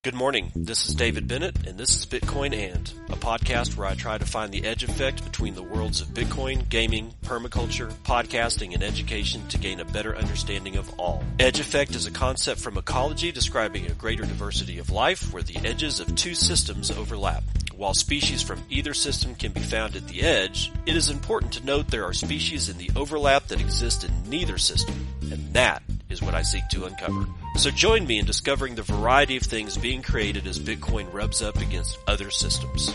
Good morning. This is David Bennett, and this is Bitcoin And, a podcast where I try to find the edge effect between the worlds of Bitcoin, gaming, permaculture, podcasting, and education to gain a better understanding of all. Edge effect is a concept from ecology describing a greater diversity of life where the edges of two systems overlap. While species from either system can be found at the edge, it is important to note there are species in the overlap that exist in neither system, and that is what I seek to uncover. So join me in discovering the variety of things being created as Bitcoin rubs up against other systems.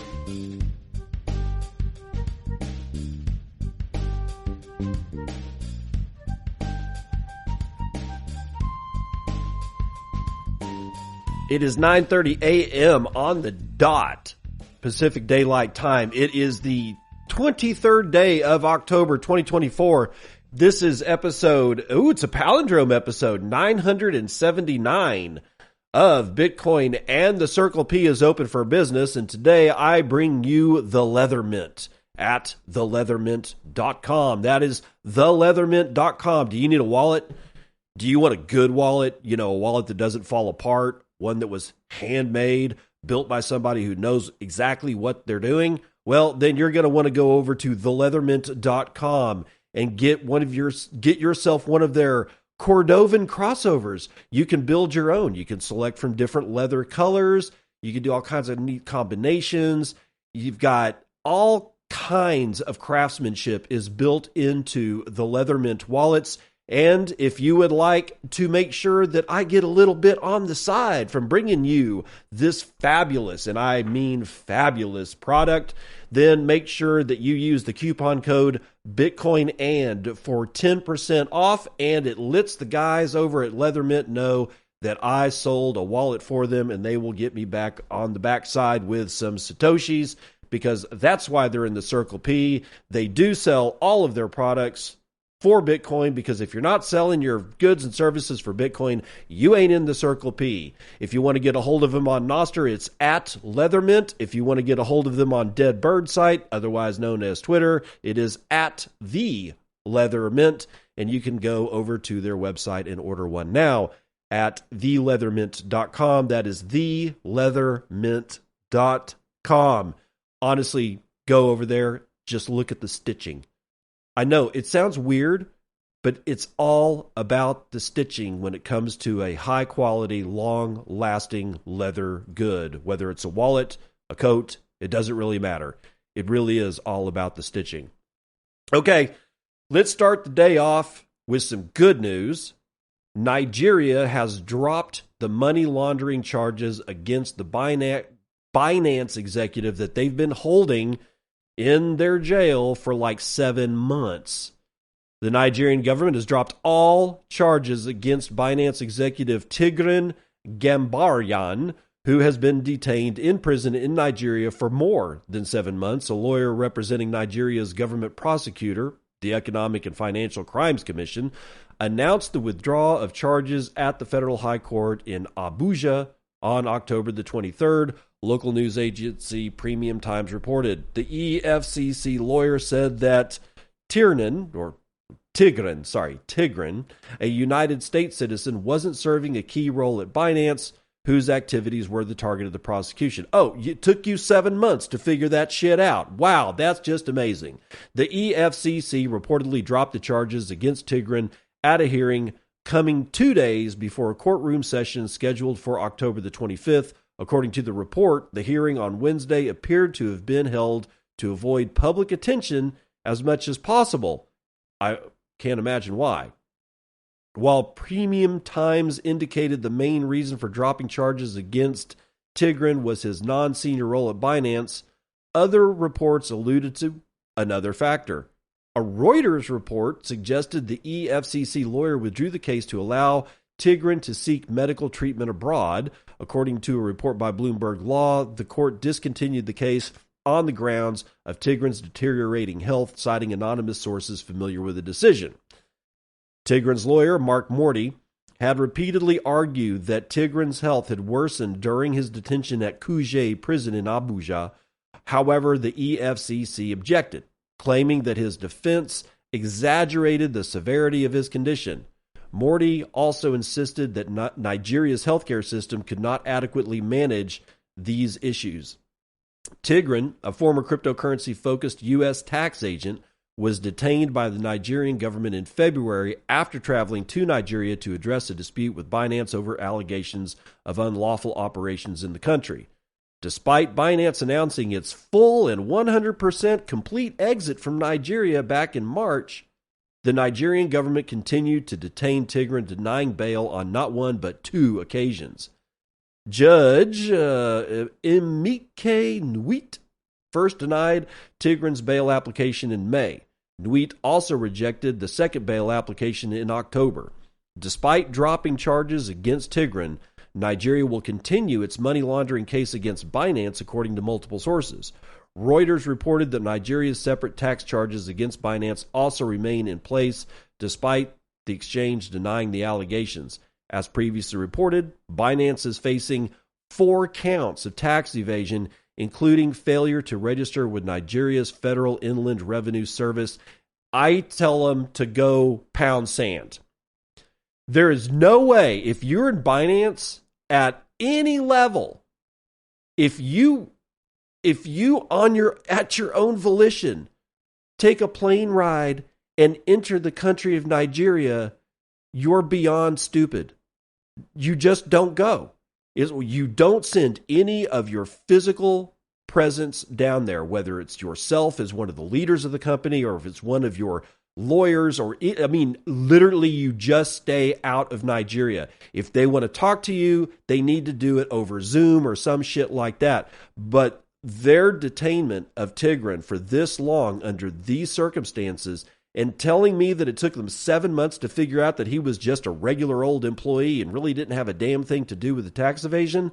It is 9:30 a.m. on the dot, Pacific Daylight Time. It is the 23rd day of October 2024. This is episode, it's a palindrome episode, 979 of Bitcoin, and the Circle P is open for business. And today I bring you the Leathermint at theleathermint.com. That is theleathermint.com. Do you need a wallet? Do you want a good wallet? You know, a wallet that doesn't fall apart, one that was handmade, built by somebody who knows exactly what they're doing? Well, then you're going to want to go over to theleathermint.com and get yourself one of their Cordovan crossovers. You can build your own. You can select from different leather colors. You can do all kinds of neat combinations. You've got all kinds of craftsmanship is built into the Leathermint wallets. And if you would like to make sure that I get a little bit on the side from bringing you this fabulous, and I mean fabulous product, then make sure that you use the coupon code BitcoinAnd for 10% off, and it lets the guys over at Leathermint know that I sold a wallet for them, and they will get me back on the backside with some Satoshis, because that's why they're in the Circle P. They do sell all of their products for Bitcoin, because if you're not selling your goods and services for Bitcoin, you ain't in the Circle P. If you want to get a hold of them on Nostr, it's at Leathermint. If you want to get a hold of them on Dead Bird site, otherwise known as Twitter, it is at the Leathermint, and you can go over to their website and order one now at theleathermint.com. That is theleathermint.com. Honestly, go over there, just look at the stitching. I know it sounds weird, but it's all about the stitching when it comes to a high quality, long lasting leather good. Whether it's a wallet, a coat, it doesn't really matter. It really is all about the stitching. Okay, let's start the day off with some good news. Nigeria has dropped the money laundering charges against the Binance executive that they've been holding in their jail for like 7 months. The Nigerian government has dropped all charges against Binance executive Tigran Gambaryan, who has been detained in prison in Nigeria for more than 7 months. A lawyer representing Nigeria's government prosecutor, the Economic and Financial Crimes Commission, announced the withdrawal of charges at the Federal High Court in Abuja on October the 23rd. Local news agency Premium Times reported. The EFCC lawyer said that Tigran, a United States citizen, wasn't serving a key role at Binance, whose activities were the target of the prosecution. Oh, it took you 7 months to figure that shit out. Wow, that's just amazing. The EFCC reportedly dropped the charges against Tigran at a hearing coming 2 days before a courtroom session scheduled for October the 25th. According to the report, the hearing on Wednesday appeared to have been held to avoid public attention as much as possible. I can't imagine why. While Premium Times indicated the main reason for dropping charges against Tigran was his non-senior role at Binance, other reports alluded to another factor. A Reuters report suggested the EFCC lawyer withdrew the case to allow Tigran to seek medical treatment abroad. According to a report by Bloomberg Law, the court discontinued the case on the grounds of Tigran's deteriorating health, citing anonymous sources familiar with the decision. Tigran's lawyer, Mark Morty, had repeatedly argued that Tigran's health had worsened during his detention at Kuje prison in Abuja. However, the EFCC objected, claiming that his defense exaggerated the severity of his condition. Morty also insisted that Nigeria's healthcare system could not adequately manage these issues. Tigran, a former cryptocurrency-focused U.S. tax agent, was detained by the Nigerian government in February after traveling to Nigeria to address a dispute with Binance over allegations of unlawful operations in the country. Despite Binance announcing its full and 100% complete exit from Nigeria back in March, the Nigerian government continued to detain Tigran, denying bail on not one but two occasions. Judge Emike Nwit first denied Tigran's bail application in May. Nwit also rejected the second bail application in October. Despite dropping charges against Tigran, Nigeria will continue its money laundering case against Binance, according to multiple sources. Reuters reported that Nigeria's separate tax charges against Binance also remain in place, despite the exchange denying the allegations. As previously reported, Binance is facing 4 counts of tax evasion, including failure to register with Nigeria's Federal Inland Revenue Service. I tell them to go pound sand. There is no way, if you're in Binance at any level, if you at your own volition take a plane ride and enter the country of Nigeria, you're beyond stupid. You just don't go. You don't send any of your physical presence down there, whether it's yourself as one of the leaders of the company or if it's one of your lawyers, literally you just stay out of Nigeria. If they want to talk to you, they need to do it over Zoom or some shit like that. But their detainment of Tigran for this long under these circumstances, and telling me that it took them 7 months to figure out that he was just a regular old employee and really didn't have a damn thing to do with the tax evasion,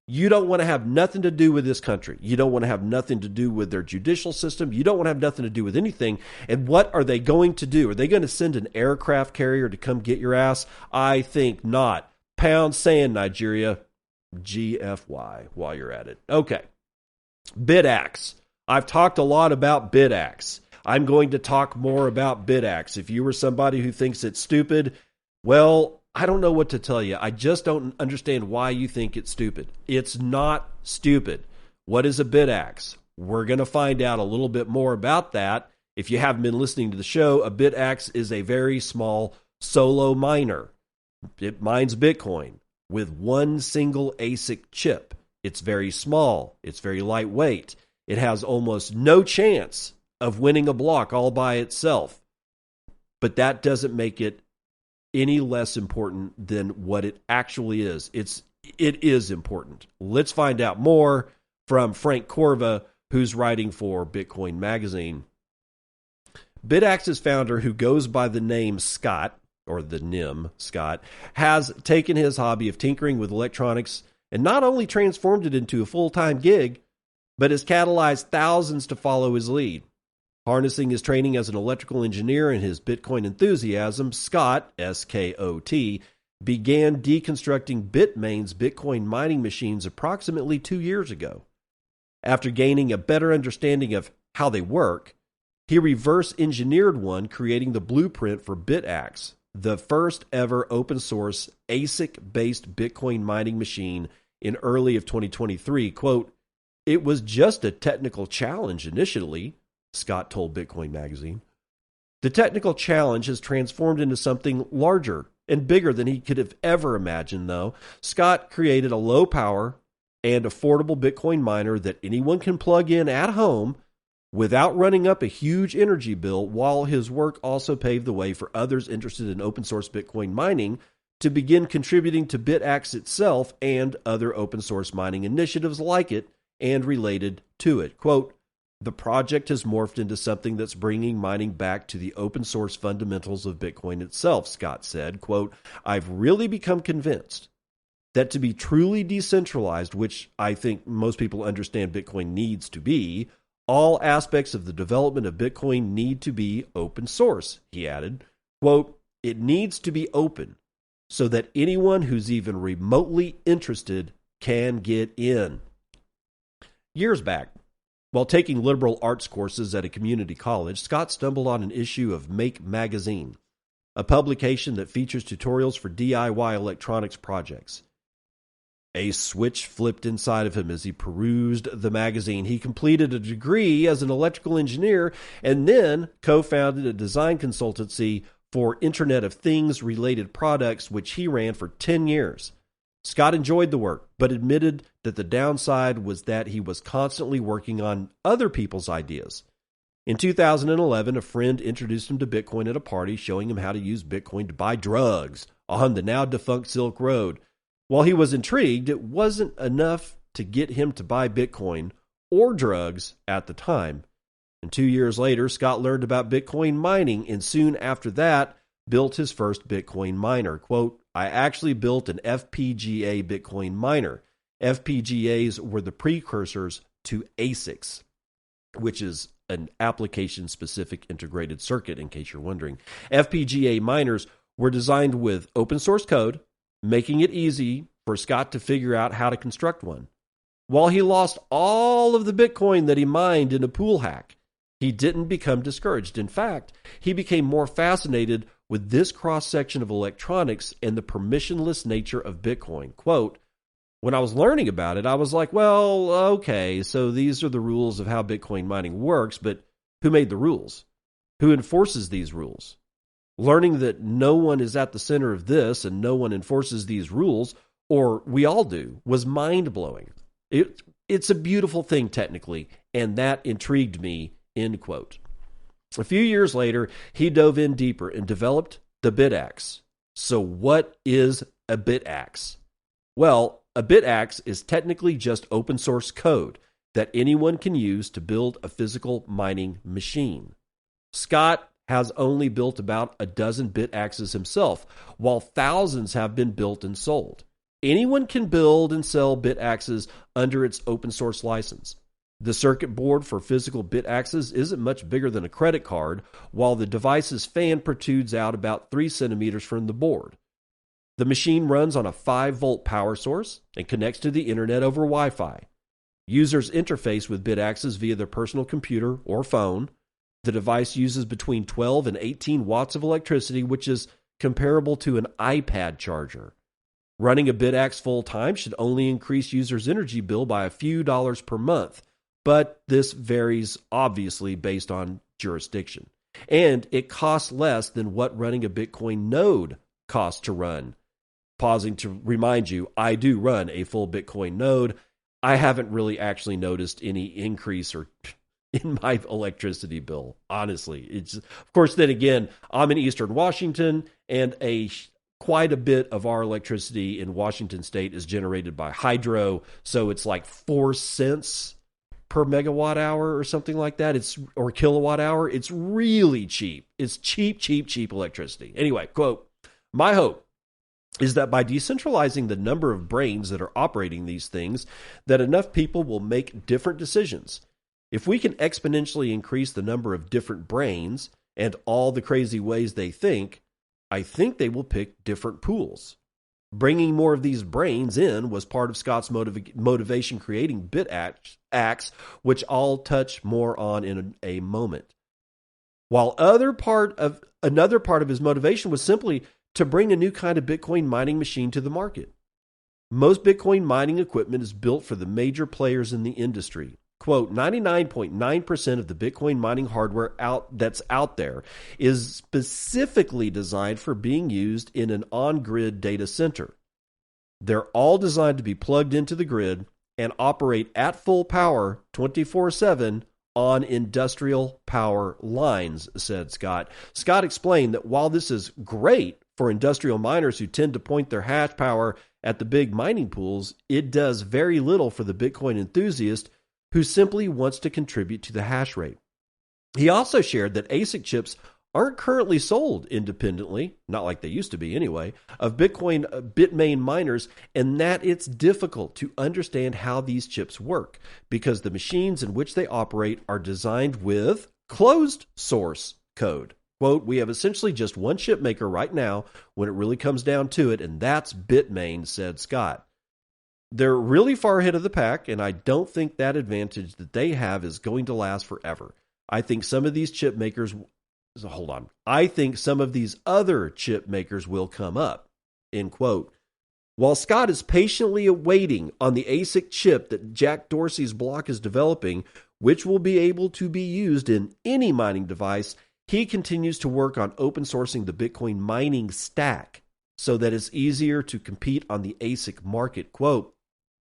you don't want to have nothing to do with this country. You don't want to have nothing to do with their judicial system. You don't want to have nothing to do with anything. And what are they going to do? Are they going to send an aircraft carrier to come get your ass? I think not. Pound sand, Nigeria. GFY while you're at it. Okay. Bitaxe. I've talked a lot about Bitaxe. I'm going to talk more about Bitaxe. If you were somebody who thinks it's stupid, well, I don't know what to tell you. I just don't understand why you think it's stupid. It's not stupid. What is a Bitaxe? We're going to find out a little bit more about that. If you haven't been listening to the show, a Bitaxe is a very small solo miner. It mines Bitcoin with one single ASIC chip. It's very small. It's very lightweight. It has almost no chance of winning a block all by itself. But that doesn't make it any less important than what it actually is. It is important. Let's find out more from Frank Corva, who's writing for Bitcoin Magazine. Bitaxe's founder, who goes by the name Scott, or the NIM Scott, has taken his hobby of tinkering with electronics and not only transformed it into a full-time gig, but has catalyzed thousands to follow his lead. Harnessing his training as an electrical engineer and his Bitcoin enthusiasm, Scott, S-K-O-T, began deconstructing Bitmain's Bitcoin mining machines approximately 2 years ago. After gaining a better understanding of how they work, he reverse engineered one, creating the blueprint for Bitaxe, the first ever open source ASIC-based Bitcoin mining machine in early of 2023. Quote, "It was just a technical challenge initially," Scott told Bitcoin Magazine. "The technical challenge has transformed into something larger and bigger than he could have ever imagined, though. Scott created a low-power and affordable Bitcoin miner that anyone can plug in at home without running up a huge energy bill, while his work also paved the way for others interested in open-source Bitcoin mining to begin contributing to Bitaxe itself and other open-source mining initiatives like it and related to it." Quote, "The project has morphed into something that's bringing mining back to the open source fundamentals of Bitcoin itself," Scott said. Quote, "I've really become convinced that to be truly decentralized, which I think most people understand Bitcoin needs to be, all aspects of the development of Bitcoin need to be open source," he added. Quote, "It needs to be open so that anyone who's even remotely interested can get in." Years back, while taking liberal arts courses at a community college, Scott stumbled on an issue of Make magazine, a publication that features tutorials for DIY electronics projects. A switch flipped inside of him as he perused the magazine. He completed a degree as an electrical engineer and then co-founded a design consultancy for Internet of Things related products, which he ran for 10 years. Scott enjoyed the work, but admitted that the downside was that he was constantly working on other people's ideas. In 2011, a friend introduced him to Bitcoin at a party, showing him how to use Bitcoin to buy drugs on the now defunct Silk Road. While he was intrigued, it wasn't enough to get him to buy Bitcoin or drugs at the time. And 2 years later, Scott learned about Bitcoin mining, and soon after that, built his first Bitcoin miner. Quote, I actually built an FPGA Bitcoin miner. FPGAs were the precursors to ASICs, which is an application-specific integrated circuit, in case you're wondering. FPGA miners were designed with open source code, making it easy for Scott to figure out how to construct one. While he lost all of the Bitcoin that he mined in a pool hack, he didn't become discouraged. In fact, he became more fascinated with this cross-section of electronics and the permissionless nature of Bitcoin. Quote, when I was learning about it, I was like, well, okay, so these are the rules of how Bitcoin mining works, but who made the rules? Who enforces these rules? Learning that no one is at the center of this and no one enforces these rules, or we all do, was mind-blowing. It's a beautiful thing technically, and that intrigued me, end quote. A few years later, he dove in deeper and developed the Bitaxe. So what is a Bitaxe? Well, a Bitaxe is technically just open source code that anyone can use to build a physical mining machine. Scott has only built about a dozen Bitaxes himself, while thousands have been built and sold. Anyone can build and sell Bitaxes under its open source license. The circuit board for physical Bitaxes isn't much bigger than a credit card, while the device's fan protrudes out about 3 centimeters from the board. The machine runs on a 5-volt power source and connects to the internet over Wi-Fi. Users interface with Bitaxes via their personal computer or phone. The device uses between 12 and 18 watts of electricity, which is comparable to an iPad charger. Running a Bitaxe full-time should only increase users' energy bill by a few dollars per month, but this varies obviously based on jurisdiction. And it costs less than what running a Bitcoin node costs to run. Pausing to remind you, I do run a full Bitcoin node. I haven't really actually noticed any increase or in my electricity bill, honestly. It's, of course, then again, I'm in Eastern Washington, and quite a bit of our electricity in Washington State is generated by hydro, so it's like 4 cents per megawatt hour or something like that. Or kilowatt hour. It's really cheap. It's cheap electricity. Anyway, quote, my hope is that by decentralizing the number of brains that are operating these things, that enough people will make different decisions. If we can exponentially increase the number of different brains and all the crazy ways they think, I think they will pick different pools. Bringing more of these brains in was part of Scott's motivation creating Bitaxe, which I'll touch more on in a moment. While another part of his motivation was simply to bring a new kind of Bitcoin mining machine to the market. Most Bitcoin mining equipment is built for the major players in the industry. Quote, 99.9% of the Bitcoin mining hardware that's out there is specifically designed for being used in an on-grid data center. They're all designed to be plugged into the grid and operate at full power 24/7 on industrial power lines, said Scott. Scott explained that while this is great for industrial miners who tend to point their hash power at the big mining pools, it does very little for the Bitcoin enthusiast who simply wants to contribute to the hash rate. He also shared that ASIC chips aren't currently sold independently, not like they used to be anyway, of Bitcoin Bitmain miners, and that it's difficult to understand how these chips work because the machines in which they operate are designed with closed source code. Quote, we have essentially just one chip maker right now when it really comes down to it, and that's Bitmain, said Scott. They're really far ahead of the pack, and I don't think that advantage that they have is going to last forever. I think some of these chip makers hold on. I think some of these other chip makers will come up, end quote. While Scott is patiently awaiting on the ASIC chip that Jack Dorsey's block is developing, which will be able to be used in any mining device, he continues to work on open sourcing the Bitcoin mining stack so that it's easier to compete on the ASIC market. Quote,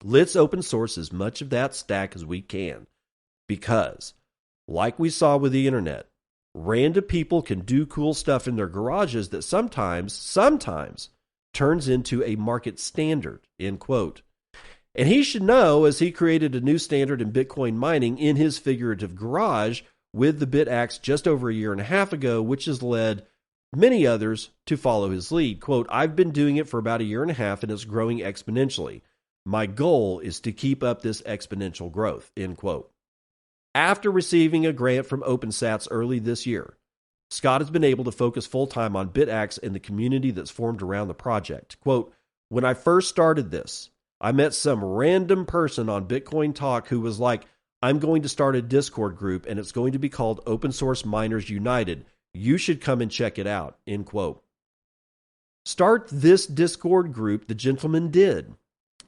let's open source as much of that stack as we can because, like we saw with the internet, random people can do cool stuff in their garages that sometimes turns into a market standard, end quote. And he should know, as he created a new standard in Bitcoin mining in his figurative garage with the Bitaxe just over a year and a half ago, which has led many others to follow his lead. Quote, I've been doing it for about a year and a half and it's growing exponentially. My goal is to keep up this exponential growth, end quote. After receiving a grant from OpenSats early this year, Scott has been able to focus full-time on Bitaxe and the community that's formed around the project. Quote, when I first started this, I met some random person on Bitcoin Talk who was like, I'm going to start a Discord group and it's going to be called Open Source Miners United. You should come and check it out, end quote. Start this Discord group the gentleman did.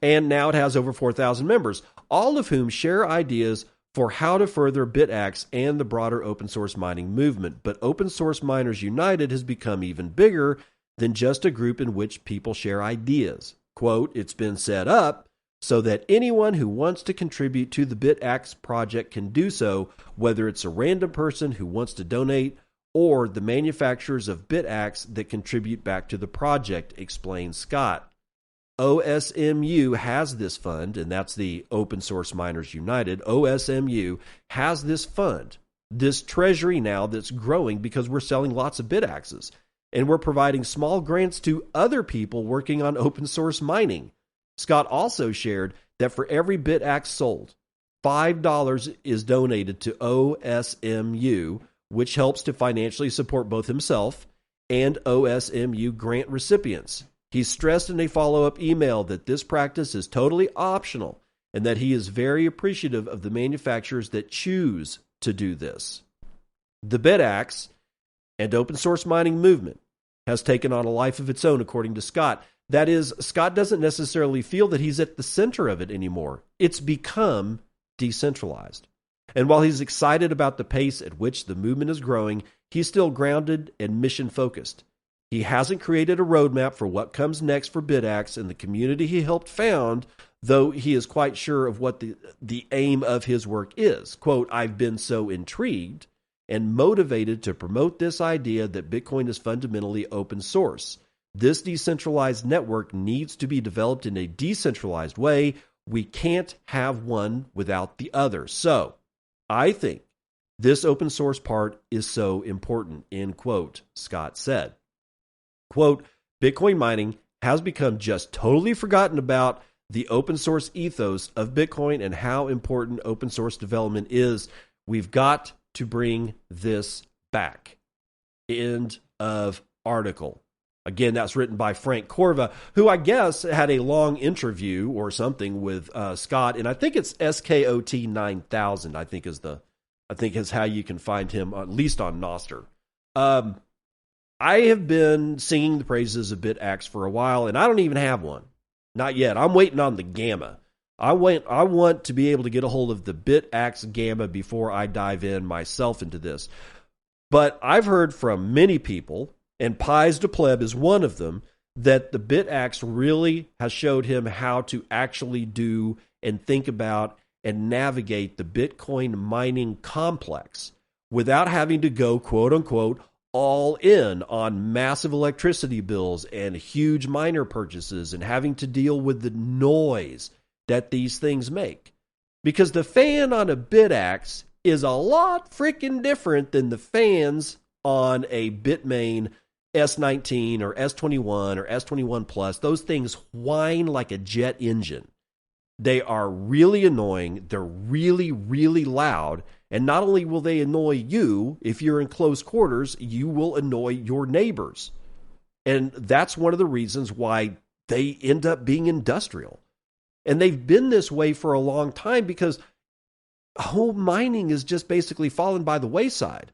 And now it has over 4,000 members, all of whom share ideas for how to further Bitaxe and the broader open source mining movement. But Open Source Miners United has become even bigger than just a group in which people share ideas. Quote, it's been set up so that anyone who wants to contribute to the Bitaxe project can do so, whether it's a random person who wants to donate or the manufacturers of Bitaxe that contribute back to the project, explains Scott. OSMU has this fund, and that's the Open Source Miners United. OSMU has this fund, this treasury now that's growing because we're selling lots of Bitaxes, and we're providing small grants to other people working on open source mining. Scott also shared that for every Bitaxe sold, $5 is donated to OSMU, which helps to financially support both himself and OSMU grant recipients. He stressed in a follow-up email that this practice is totally optional and that he is very appreciative of the manufacturers that choose to do this. The Bitaxe and open source mining movement has taken on a life of its own, according to Scott. That is, Scott doesn't necessarily feel that he's at the center of it anymore. It's become decentralized. And while he's excited about the pace at which the movement is growing, he's still grounded and mission-focused. He hasn't created a roadmap for what comes next for Bitaxe and the community he helped found, though he is quite sure of what the aim of his work is. Quote, I've been so intrigued and motivated to promote this idea that Bitcoin is fundamentally open source. This decentralized network needs to be developed in a decentralized way. We can't have one without the other. So, I think this open source part is so important, end quote, Scott said. Quote, Bitcoin mining has become just totally forgotten about the open source ethos of Bitcoin and how important open source development is. We've got to bring this back. End of article. Again, that's written by Frank Corva, who I guess had a long interview or something with Scott, and I think it's SKOT 9000. I think is how you can find him, at least on Nostr. I have been singing the praises of Bitaxe for a while, and I don't even have one. Not yet. I'm waiting on the Gamma. I want to be able to get a hold of the Bitaxe Gamma before I dive in myself into this. But I've heard from many people, and Pies de Pleb is one of them, that the Bitaxe really has showed him how to actually do and think about and navigate the Bitcoin mining complex without having to go, quote unquote, all in on massive electricity bills and huge miner purchases and having to deal with the noise that these things make. Because the fan on a Bitaxe is a lot freaking different than the fans on a Bitmain S19 or S21 or S21 Plus. Those things whine like a jet engine. They are really annoying. They're really, really loud. And not only will they annoy you, if you're in close quarters, you will annoy your neighbors. And that's one of the reasons why they end up being industrial. And they've been this way for a long time because home mining is just basically fallen by the wayside.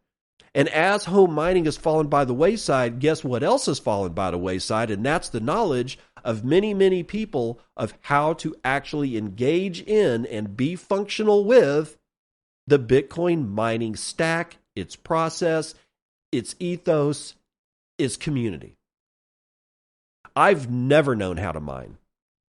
And as home mining has fallen by the wayside, guess what else has fallen by the wayside? And that's the knowledge of many, many people of how to actually engage in and be functional with the Bitcoin mining stack, its process, its ethos, its community. I've never known how to mine.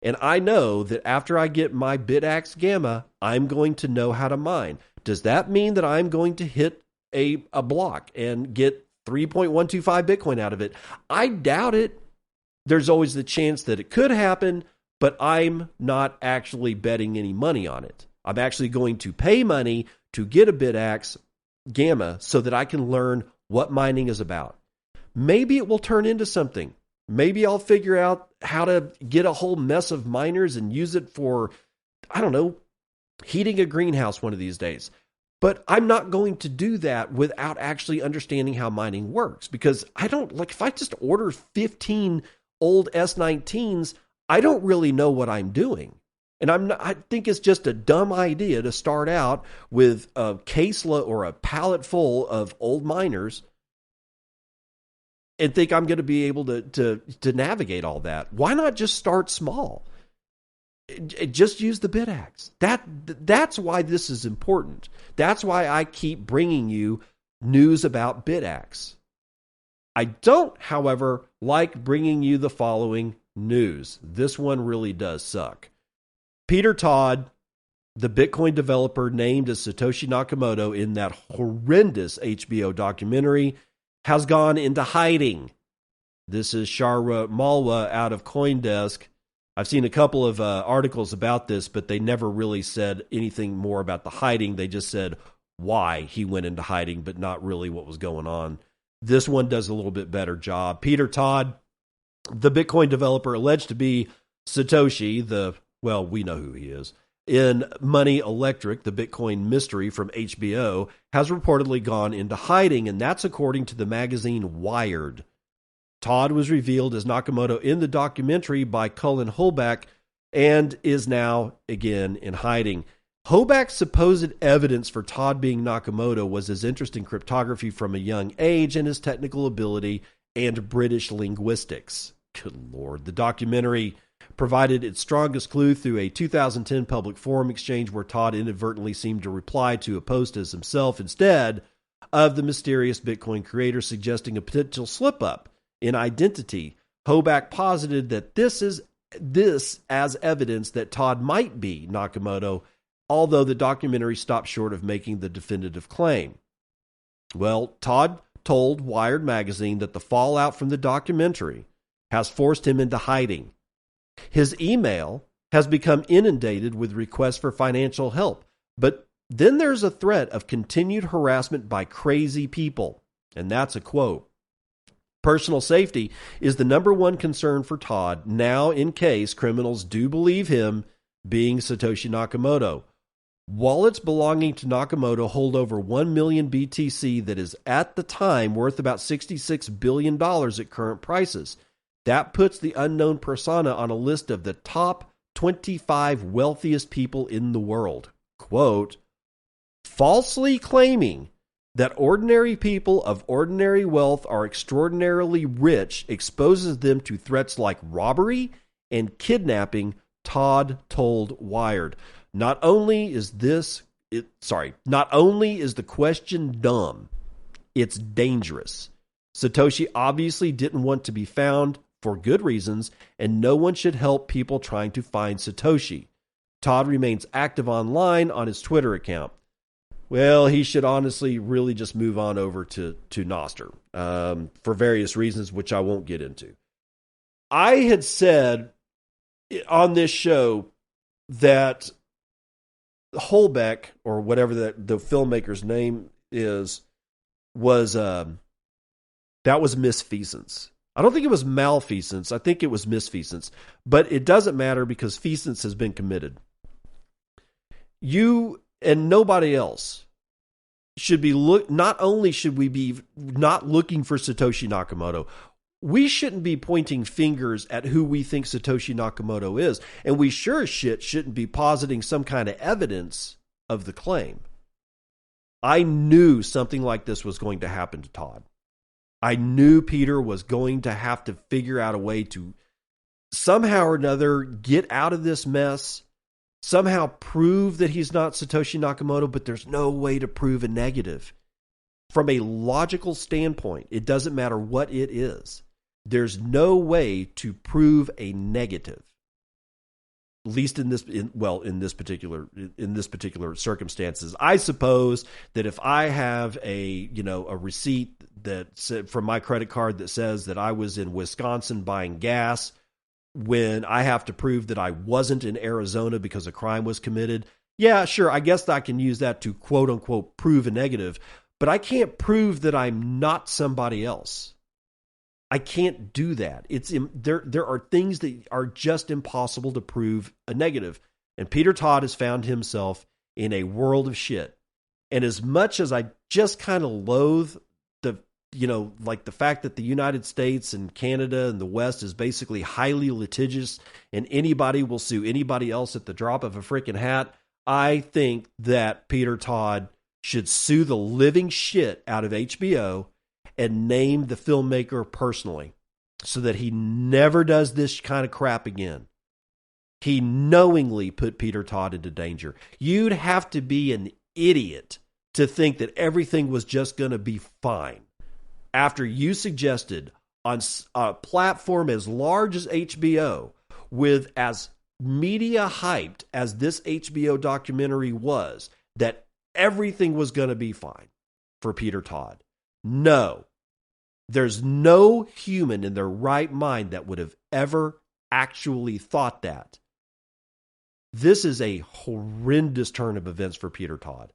And I know that after I get my Bitaxe Gamma, I'm going to know how to mine. Does that mean that I'm going to hit a block and get 3.125 Bitcoin out of it? I doubt it. There's always the chance that it could happen, but I'm not actually betting any money on it. I'm actually going to pay money to get a Bitaxe Gamma so that I can learn what mining is about. Maybe it will turn into something. Maybe I'll figure out how to get a whole mess of miners and use it for, I don't know, heating a greenhouse one of these days. But I'm not going to do that without actually understanding how mining works, because I don't, like, if I just order 15 old S19s, I don't really know what I'm doing. And I think it's just a dumb idea to start out with a caseload or a pallet full of old miners and think I'm going to be able to navigate all that. Why not just start small? Just use the Bitaxe. That's why this is important. That's why I keep bringing you news about Bitaxe. I don't, however, like bringing you the following news. This one really does suck. Peter Todd, the Bitcoin developer named as Satoshi Nakamoto in that horrendous HBO documentary, has gone into hiding. This is Shara Malwa out of CoinDesk. I've seen a couple of articles about this, but they never really said anything more about the hiding. They just said why he went into hiding, but not really what was going on. This one does a little bit better job. Peter Todd, the Bitcoin developer alleged to be Satoshi, we know who he is, in Money Electric, the Bitcoin mystery from HBO, has reportedly gone into hiding, and that's according to the magazine Wired. Todd was revealed as Nakamoto in the documentary by Cullen Holback and is now, again, in hiding. Holback's supposed evidence for Todd being Nakamoto was his interest in cryptography from a young age and his technical ability and British linguistics. Good Lord. The documentary provided its strongest clue through a 2010 public forum exchange where Todd inadvertently seemed to reply to a post as himself instead of the mysterious Bitcoin creator, suggesting a potential slip-up in identity. Holback posited that this as evidence that Todd might be Nakamoto, although the documentary stopped short of making the definitive claim. Well, Todd told Wired magazine that the fallout from the documentary has forced him into hiding. His email has become inundated with requests for financial help, but then there's a threat of continued harassment by crazy people, and that's a quote. Personal safety is the number one concern for Todd now in case criminals do believe him being Satoshi Nakamoto. Wallets belonging to Nakamoto hold over 1 million BTC that is at the time worth about $66 billion at current prices. That puts the unknown persona on a list of the top 25 wealthiest people in the world. Quote, falsely claiming that ordinary people of ordinary wealth are extraordinarily rich exposes them to threats like robbery and kidnapping, Todd told Wired. Not only is the question dumb, it's dangerous. Satoshi obviously didn't want to be found for good reasons, and no one should help people trying to find Satoshi. Todd remains active online on his Twitter account. Well, he should honestly really just move on over to Nostr for various reasons, which I won't get into. I had said on this show that Holbeck, or whatever the filmmaker's name is, was that was misfeasance. I don't think it was malfeasance. I think it was misfeasance. But it doesn't matter because feasance has been committed. You and nobody else should be not only should we be not looking for Satoshi Nakamoto, we shouldn't be pointing fingers at who we think Satoshi Nakamoto is. And we sure as shit shouldn't be positing some kind of evidence of the claim. I knew something like this was going to happen to Todd. I knew Peter was going to have to figure out a way to somehow or another get out of this mess, somehow prove that he's not Satoshi Nakamoto, but there's no way to prove a negative. From a logical standpoint, it doesn't matter what it is. There's no way to prove a negative. At least in this particular circumstances. I suppose that if I have a receipt that from my credit card that says that I was in Wisconsin buying gas when I have to prove that I wasn't in Arizona because a crime was committed, yeah, sure, I guess I can use that to quote unquote prove a negative, but I can't prove that I'm not somebody else. I can't do that. There are things that are just impossible to prove a negative. And Peter Todd has found himself in a world of shit. And as much as I just kind of loathe the fact that the United States and Canada and the West is basically highly litigious and anybody will sue anybody else at the drop of a freaking hat, I think that Peter Todd should sue the living shit out of HBO and name the filmmaker personally so that he never does this kind of crap again. He knowingly put Peter Todd into danger. You'd have to be an idiot to think that everything was just going to be fine after you suggested on a platform as large as HBO, with as media hyped as this HBO documentary was, that everything was going to be fine for Peter Todd. No. There's no human in their right mind that would have ever actually thought that. This is a horrendous turn of events for Peter Todd.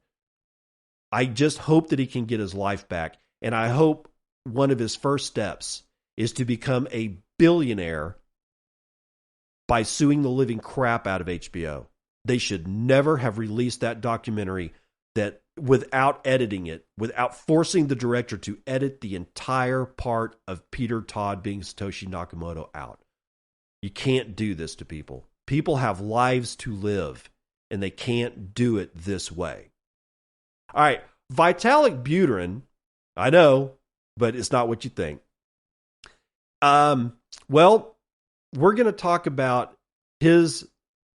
I just hope that he can get his life back, and I hope one of his first steps is to become a billionaire by suing the living crap out of HBO. They should never have released that documentary that without editing it, without forcing the director to edit the entire part of Peter Todd being Satoshi Nakamoto out. You can't do this to people. People have lives to live, and they can't do it this way. All right, Vitalik Buterin, I know, but it's not what you think. Well, we're going to talk about his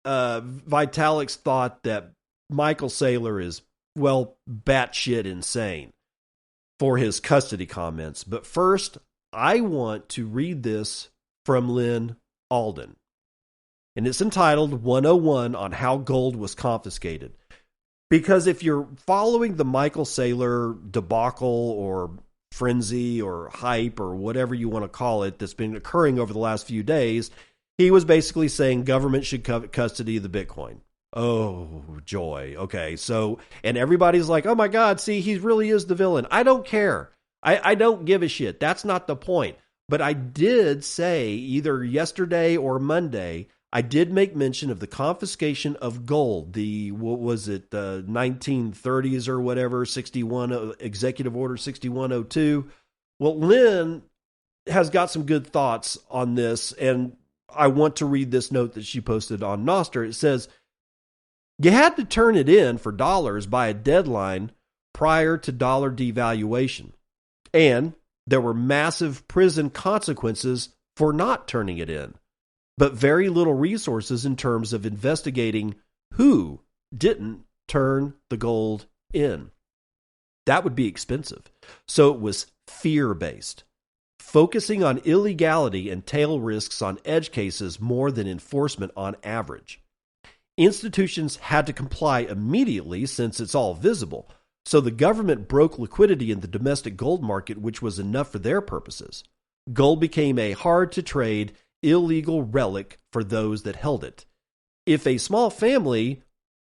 Vitalik's thought that Michael Saylor is, well, batshit insane for his custody comments. But first, I want to read this from Lynn Alden. And it's entitled 101 on How Gold Was Confiscated. Because if you're following the Michael Saylor debacle or frenzy or hype or whatever you want to call it that's been occurring over the last few days, he was basically saying government should custody the Bitcoin. Oh, joy. Okay, so, and everybody's like, oh my God, see, he really is the villain. I don't care. I don't give a shit. That's not the point. But I did say either yesterday or Monday, I did make mention of the confiscation of gold. The 1930s or whatever, Executive Order 6102. Well, Lynn has got some good thoughts on this, and I want to read this note that she posted on Nostr. It says, you had to turn it in for dollars by a deadline prior to dollar devaluation. And there were massive prison consequences for not turning it in, but very little resources in terms of investigating who didn't turn the gold in. That would be expensive. So it was fear-based, focusing on illegality and tail risks on edge cases more than enforcement on average. Institutions had to comply immediately since it's all visible, so the government broke liquidity in the domestic gold market, which was enough for their purposes. Gold became a hard-to-trade, illegal relic for those that held it. If a small family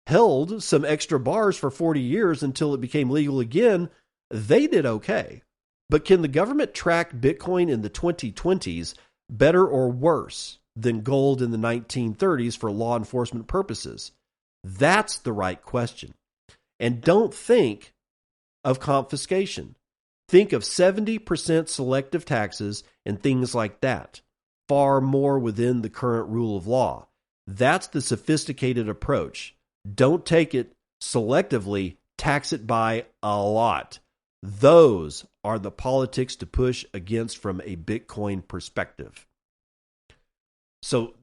held some extra bars for 40 years until it became legal again, they did okay. But can the government track Bitcoin in the 2020s better or worse than gold in the 1930s for law enforcement purposes? That's the right question. And don't think of confiscation. Think of 70% selective taxes and things like that. Far more within the current rule of law. That's the sophisticated approach. Don't take it selectively, tax it by a lot. Those are the politics to push against from a Bitcoin perspective. So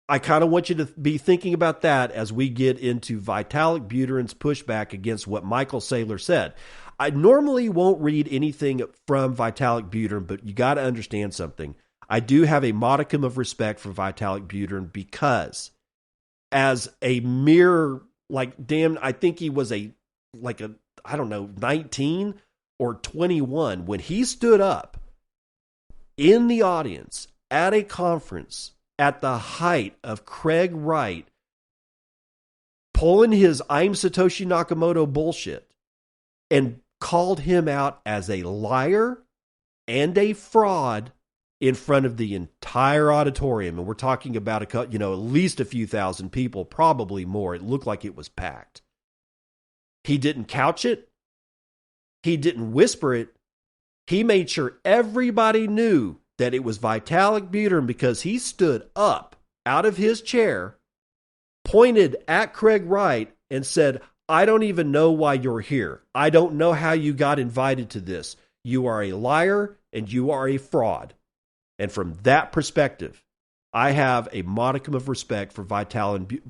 I kind of want you to be thinking about that as we get into Vitalik Buterin's pushback against what Michael Saylor said. I normally won't read anything from Vitalik Buterin, but you got to understand something. I do have a modicum of respect for Vitalik Buterin because as a mere, I think he was I don't know, 19 or 21, when he stood up in the audience at a conference at the height of Craig Wright pulling his I'm Satoshi Nakamoto bullshit and called him out as a liar and a fraud in front of the entire auditorium. And we're talking about at least a few thousand people, probably more. It looked like it was packed. He didn't couch it. He didn't whisper it. He made sure everybody knew that it was Vitalik Buterin because he stood up out of his chair, pointed at Craig Wright, and said, I don't even know why you're here. I don't know how you got invited to this. You are a liar and you are a fraud. And from that perspective, I have a modicum of respect for Vitalik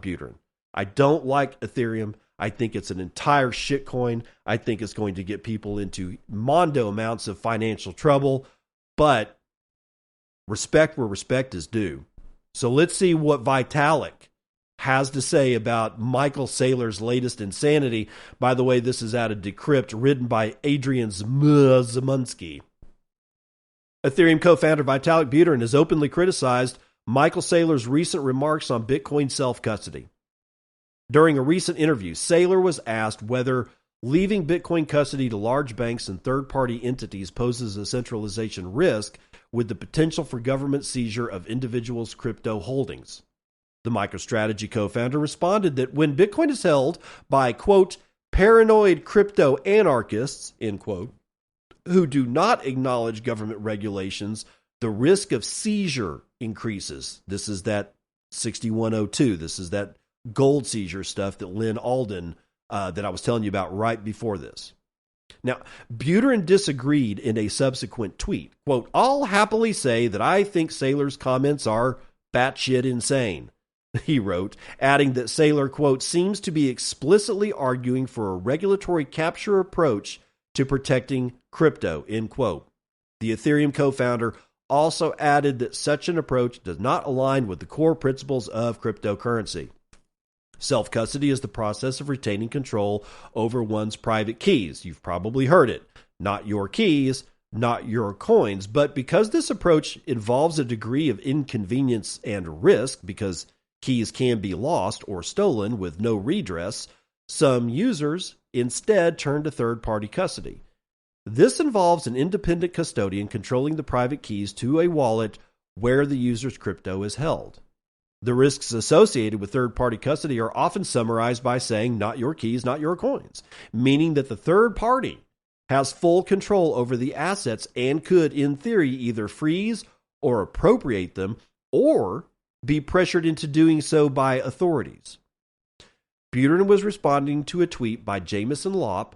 Buterin. I don't like Ethereum. I think it's an entire shitcoin. I think it's going to get people into mondo amounts of financial trouble, but respect where respect is due. So let's see what Vitalik has to say about Michael Saylor's latest insanity. By the way, this is out of Decrypt, written by Adrian Zmunsky. Ethereum co-founder Vitalik Buterin has openly criticized Michael Saylor's recent remarks on Bitcoin self-custody. During a recent interview, Saylor was asked whether leaving Bitcoin custody to large banks and third-party entities poses a centralization risk with the potential for government seizure of individuals' crypto holdings. The MicroStrategy co-founder responded that when Bitcoin is held by, quote, paranoid crypto anarchists, end quote, who do not acknowledge government regulations, the risk of seizure increases. This is that 6102. This is that gold seizure stuff that Lynn Alden, that I was telling you about right before this. Now, Buterin disagreed in a subsequent tweet. Quote, I'll happily say that I think Saylor's comments are batshit insane, he wrote, adding that Saylor, quote, seems to be explicitly arguing for a regulatory capture approach to protecting crypto, end quote. The Ethereum co-founder also added that such an approach does not align with the core principles of cryptocurrency. Self-custody is the process of retaining control over one's private keys. You've probably heard it. Not your keys, not your coins. But because this approach involves a degree of inconvenience and risk, because keys can be lost or stolen with no redress, some users instead turn to third-party custody. This involves an independent custodian controlling the private keys to a wallet where the user's crypto is held. The risks associated with third-party custody are often summarized by saying, not your keys, not your coins, meaning that the third party has full control over the assets and could, in theory, either freeze or appropriate them or be pressured into doing so by authorities. Buterin was responding to a tweet by Jameson Lopp,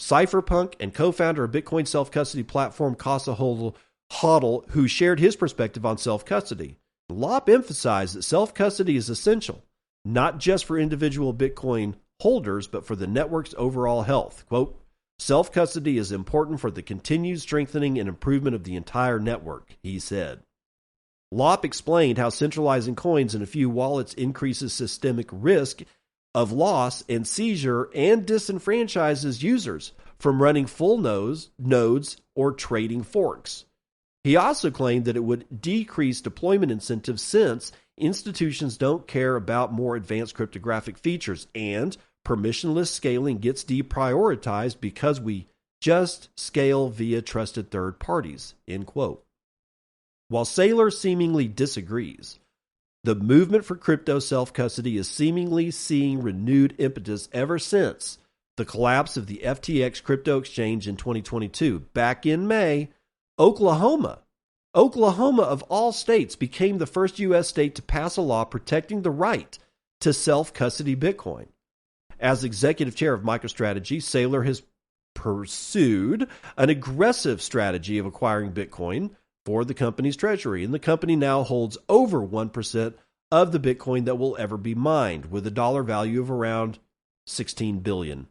cypherpunk and co-founder of Bitcoin self-custody platform Casa Hodl, who shared his perspective on self-custody. Lopp emphasized that self-custody is essential, not just for individual Bitcoin holders, but for the network's overall health. Quote, self-custody is important for the continued strengthening and improvement of the entire network, he said. Lopp explained how centralizing coins in a few wallets increases systemic risk of loss and seizure and disenfranchises users from running full nodes or trading forks. He also claimed that it would decrease deployment incentives since institutions don't care about more advanced cryptographic features and permissionless scaling gets deprioritized because we just scale via trusted third parties, end quote. While Saylor seemingly disagrees, the movement for crypto self-custody is seemingly seeing renewed impetus ever since the collapse of the FTX crypto exchange in 2022. Back in May, Oklahoma of all states became the first U.S. state to pass a law protecting the right to self-custody Bitcoin. As executive chair of MicroStrategy, Saylor has pursued an aggressive strategy of acquiring Bitcoin for the company's treasury, and the company now holds over 1% of the Bitcoin that will ever be mined, with a dollar value of around $16 billion.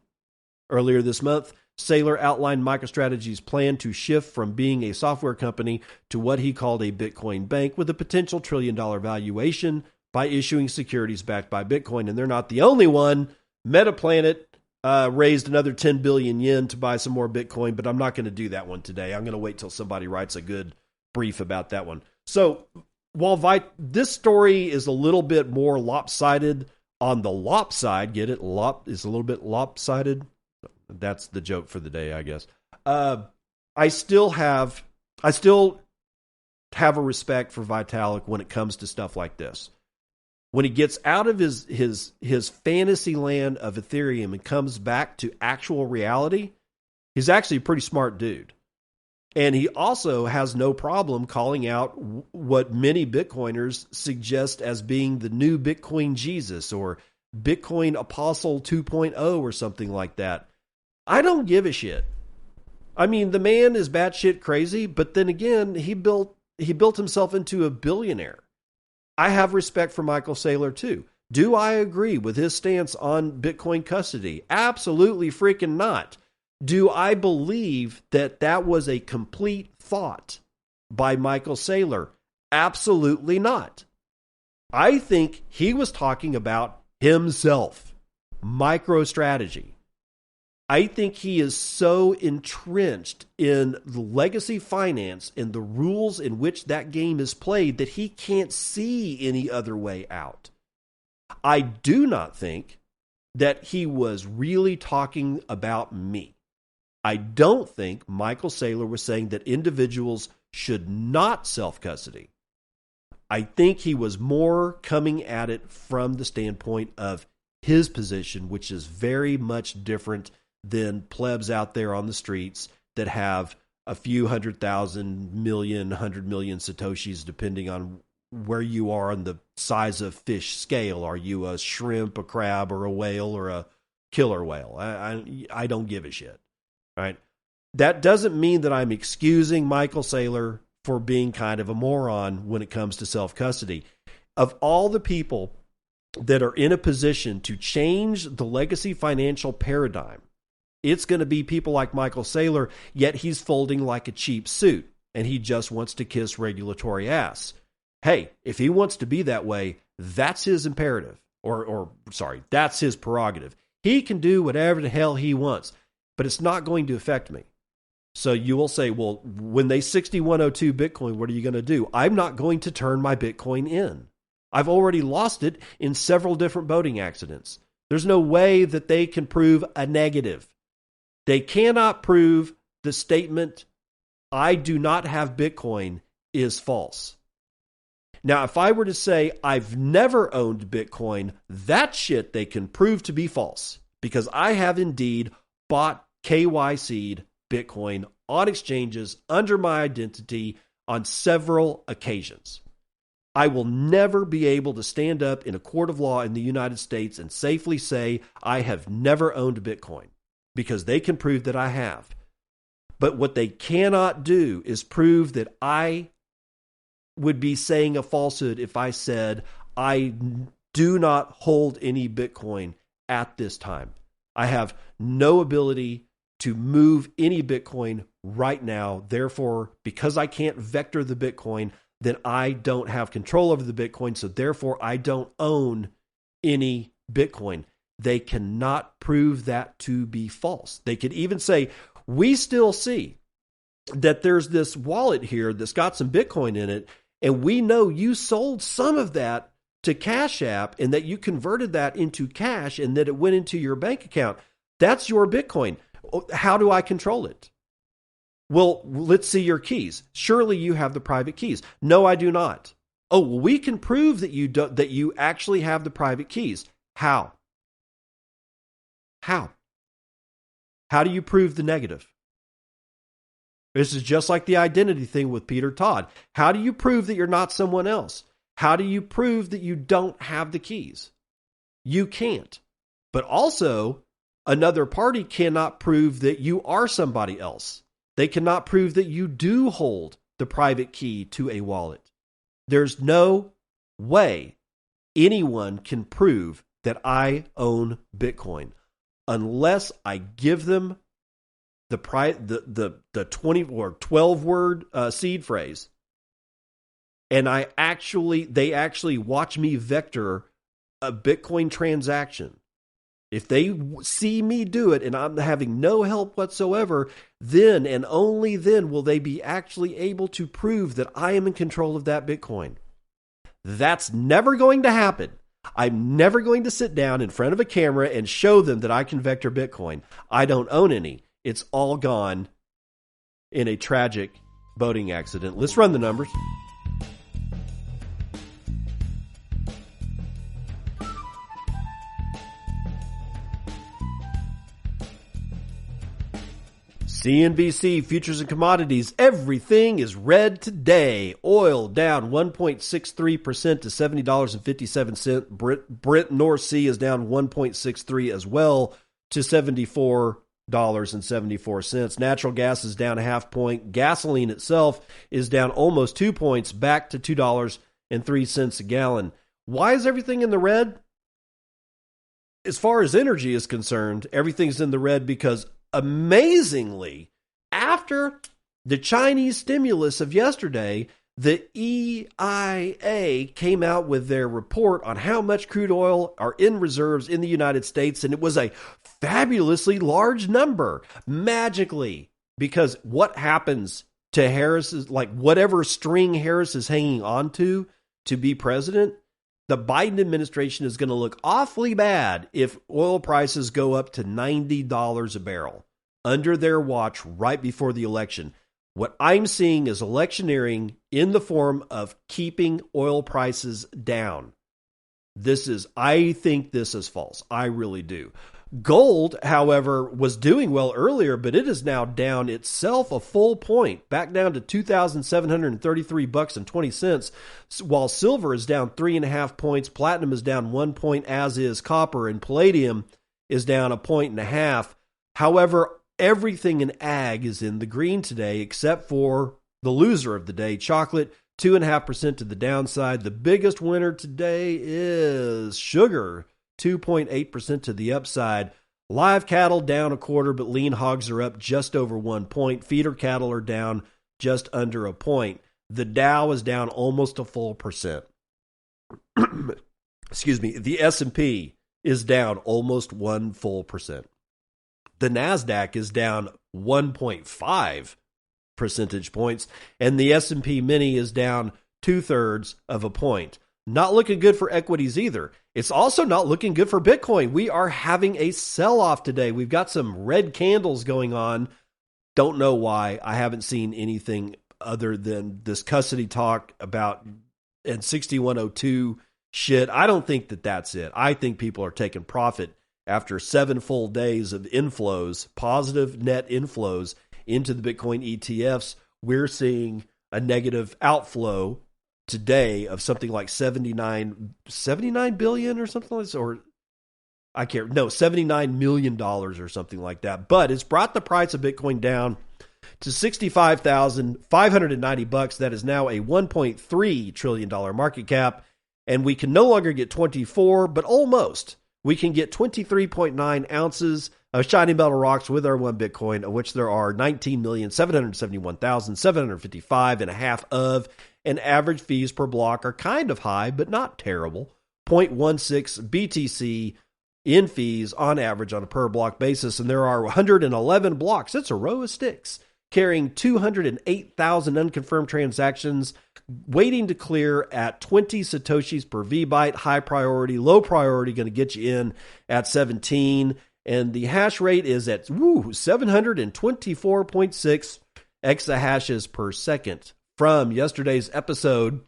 Earlier this month, Saylor outlined MicroStrategy's plan to shift from being a software company to what he called a Bitcoin bank with a potential $1 trillion valuation by issuing securities backed by Bitcoin. And they're not the only one. MetaPlanet raised another 10 billion yen to buy some more Bitcoin, but I'm not going to do that one today. I'm going to wait till somebody writes a good brief about that one. So while this story is a little bit more lopsided on the lop side, get it? Lop is a little bit lopsided. That's the joke for the day, I guess. I still have a respect for Vitalik when it comes to stuff like this. When he gets out of his fantasy land of Ethereum and comes back to actual reality, he's actually a pretty smart dude. And he also has no problem calling out what many Bitcoiners suggest as being the new Bitcoin Jesus or Bitcoin Apostle 2.0 or something like that. I don't give a shit. I mean, the man is batshit crazy, but then again, he built himself into a billionaire. I have respect for Michael Saylor too. Do I agree with his stance on Bitcoin custody? Absolutely freaking not. Do I believe that that was a complete thought by Michael Saylor? Absolutely not. I think he was talking about himself, MicroStrategy. I think he is so entrenched in the legacy finance and the rules in which that game is played that he can't see any other way out. I do not think that he was really talking about me. I don't think Michael Saylor was saying that individuals should not self-custody. I think he was more coming at it from the standpoint of his position, which is very much different than plebs out there on the streets that have a few 100,000, million, 100 million Satoshis, depending on where you are on the size of fish scale. Are you a shrimp, a crab, or a whale, or a killer whale? I don't give a shit. Right? That doesn't mean that I'm excusing Michael Saylor for being kind of a moron when it comes to self-custody. Of all the people that are in a position to change the legacy financial paradigm, it's going to be people like Michael Saylor, yet he's folding like a cheap suit, and he just wants to kiss regulatory ass. Hey, if he wants to be that way, that's his imperative. That's his prerogative. He can do whatever the hell he wants, but it's not going to affect me. So you will say, well, when they 6102 Bitcoin, what are you going to do? I'm not going to turn my Bitcoin in. I've already lost it in several different boating accidents. There's no way that they can prove a negative. They cannot prove the statement, I do not have Bitcoin, is false. Now, if I were to say I've never owned Bitcoin, that shit they can prove to be false, because I have indeed bought KYC'd Bitcoin on exchanges under my identity on several occasions. I will never be able to stand up in a court of law in the United States and safely say I have never owned Bitcoin, because they can prove that I have. But what they cannot do is prove that I would be saying a falsehood if I said I do not hold any Bitcoin at this time. I have no ability to move any Bitcoin right now. Therefore, because I can't vector the Bitcoin, then I don't have control over the Bitcoin. So therefore, I don't own any Bitcoin. They cannot prove that to be false. They could even say, we still see that there's this wallet here that's got some Bitcoin in it, and we know you sold some of that to Cash App and that you converted that into cash and that it went into your bank account. That's your Bitcoin. How do I control it? Well, let's see your keys. Surely you have the private keys. No, I do not. Oh, well, we can prove that you actually have the private keys. How? How do you prove the negative? This is just like the identity thing with Peter Todd. How do you prove that you're not someone else? How do you prove that you don't have the keys? You can't. But also, another party cannot prove that you are somebody else. They cannot prove that you do hold the private key to a wallet. There's no way anyone can prove that I own Bitcoin unless I give them the 20 or 12 word seed phrase, and they actually watch me vector a Bitcoin transaction. If they see me do it and I'm having no help whatsoever, then and only then will they be actually able to prove that I am in control of that Bitcoin. That's never going to happen. I'm never going to sit down in front of a camera and show them that I can vector Bitcoin. I don't own any. It's all gone in a tragic boating accident. Let's run the numbers. CNBC Futures and Commodities. Everything is red today. Oil down 1.63% to $70.57. Brent North Sea is down 1.63 as well to $74.74. Natural gas is down a half point. Gasoline itself is down almost 2 points, back to $2.03 a gallon. Why is everything in the red? As far as energy is concerned, everything's in the red because amazingly, after the Chinese stimulus of yesterday, the EIA came out with their report on how much crude oil are in reserves in the United States, and it was a fabulously large number, magically, because what happens to Harris's, like whatever string Harris is hanging on to be president, the Biden administration is going to look awfully bad if oil prices go up to $90 a barrel under their watch right before the election. What I'm seeing is electioneering in the form of keeping oil prices down. I think this is false. I really do. Gold, however, was doing well earlier, but it is now down itself a full point, back down to $2,733.20, while silver is down 3.5 points, platinum is down 1 point, as is copper, and palladium is down 1.5 points. However, everything in ag is in the green today, except for the loser of the day, chocolate, 2.5% to the downside. The biggest winner today is sugar, 2.8% to the upside. Live cattle down 1/4, but lean hogs are up just over 1 point. Feeder cattle are down just under 1 point. The Dow is down almost a full percent. Excuse me. The S&P is down almost 1 full percent. The NASDAQ is down 1.5 percentage points, and the S&P Mini is down 2/3 of a point. Not looking good for equities either. It's also not looking good for Bitcoin. We are having a sell-off today. We've got some red candles going on. Don't know why. I haven't seen anything other than this custody talk about and 6102 shit. I don't think that that's it. I think people are taking profit after 7 full days of inflows, positive net inflows into the Bitcoin ETFs. We're seeing a negative outflow today of something like 79 billion or something like this, or I can't, no, $79 million or something like that. But it's brought the price of Bitcoin down to $65,590. That is now a $1.3 trillion market cap. And we can no longer get 24, but almost. We can get 23.9 ounces of shiny metal rocks with our one Bitcoin, of which there are 19,771,755.5 of, and average fees per block are kind of high, but not terrible. 0.16 BTC in fees on average on a per block basis, and there are 111 blocks. That's a row of sticks carrying 208,000 unconfirmed transactions waiting to clear at 20 Satoshis per VByte. High priority, low priority, going to get you in at 17. And the hash rate is at 724.6 exahashes per second. From yesterday's episode,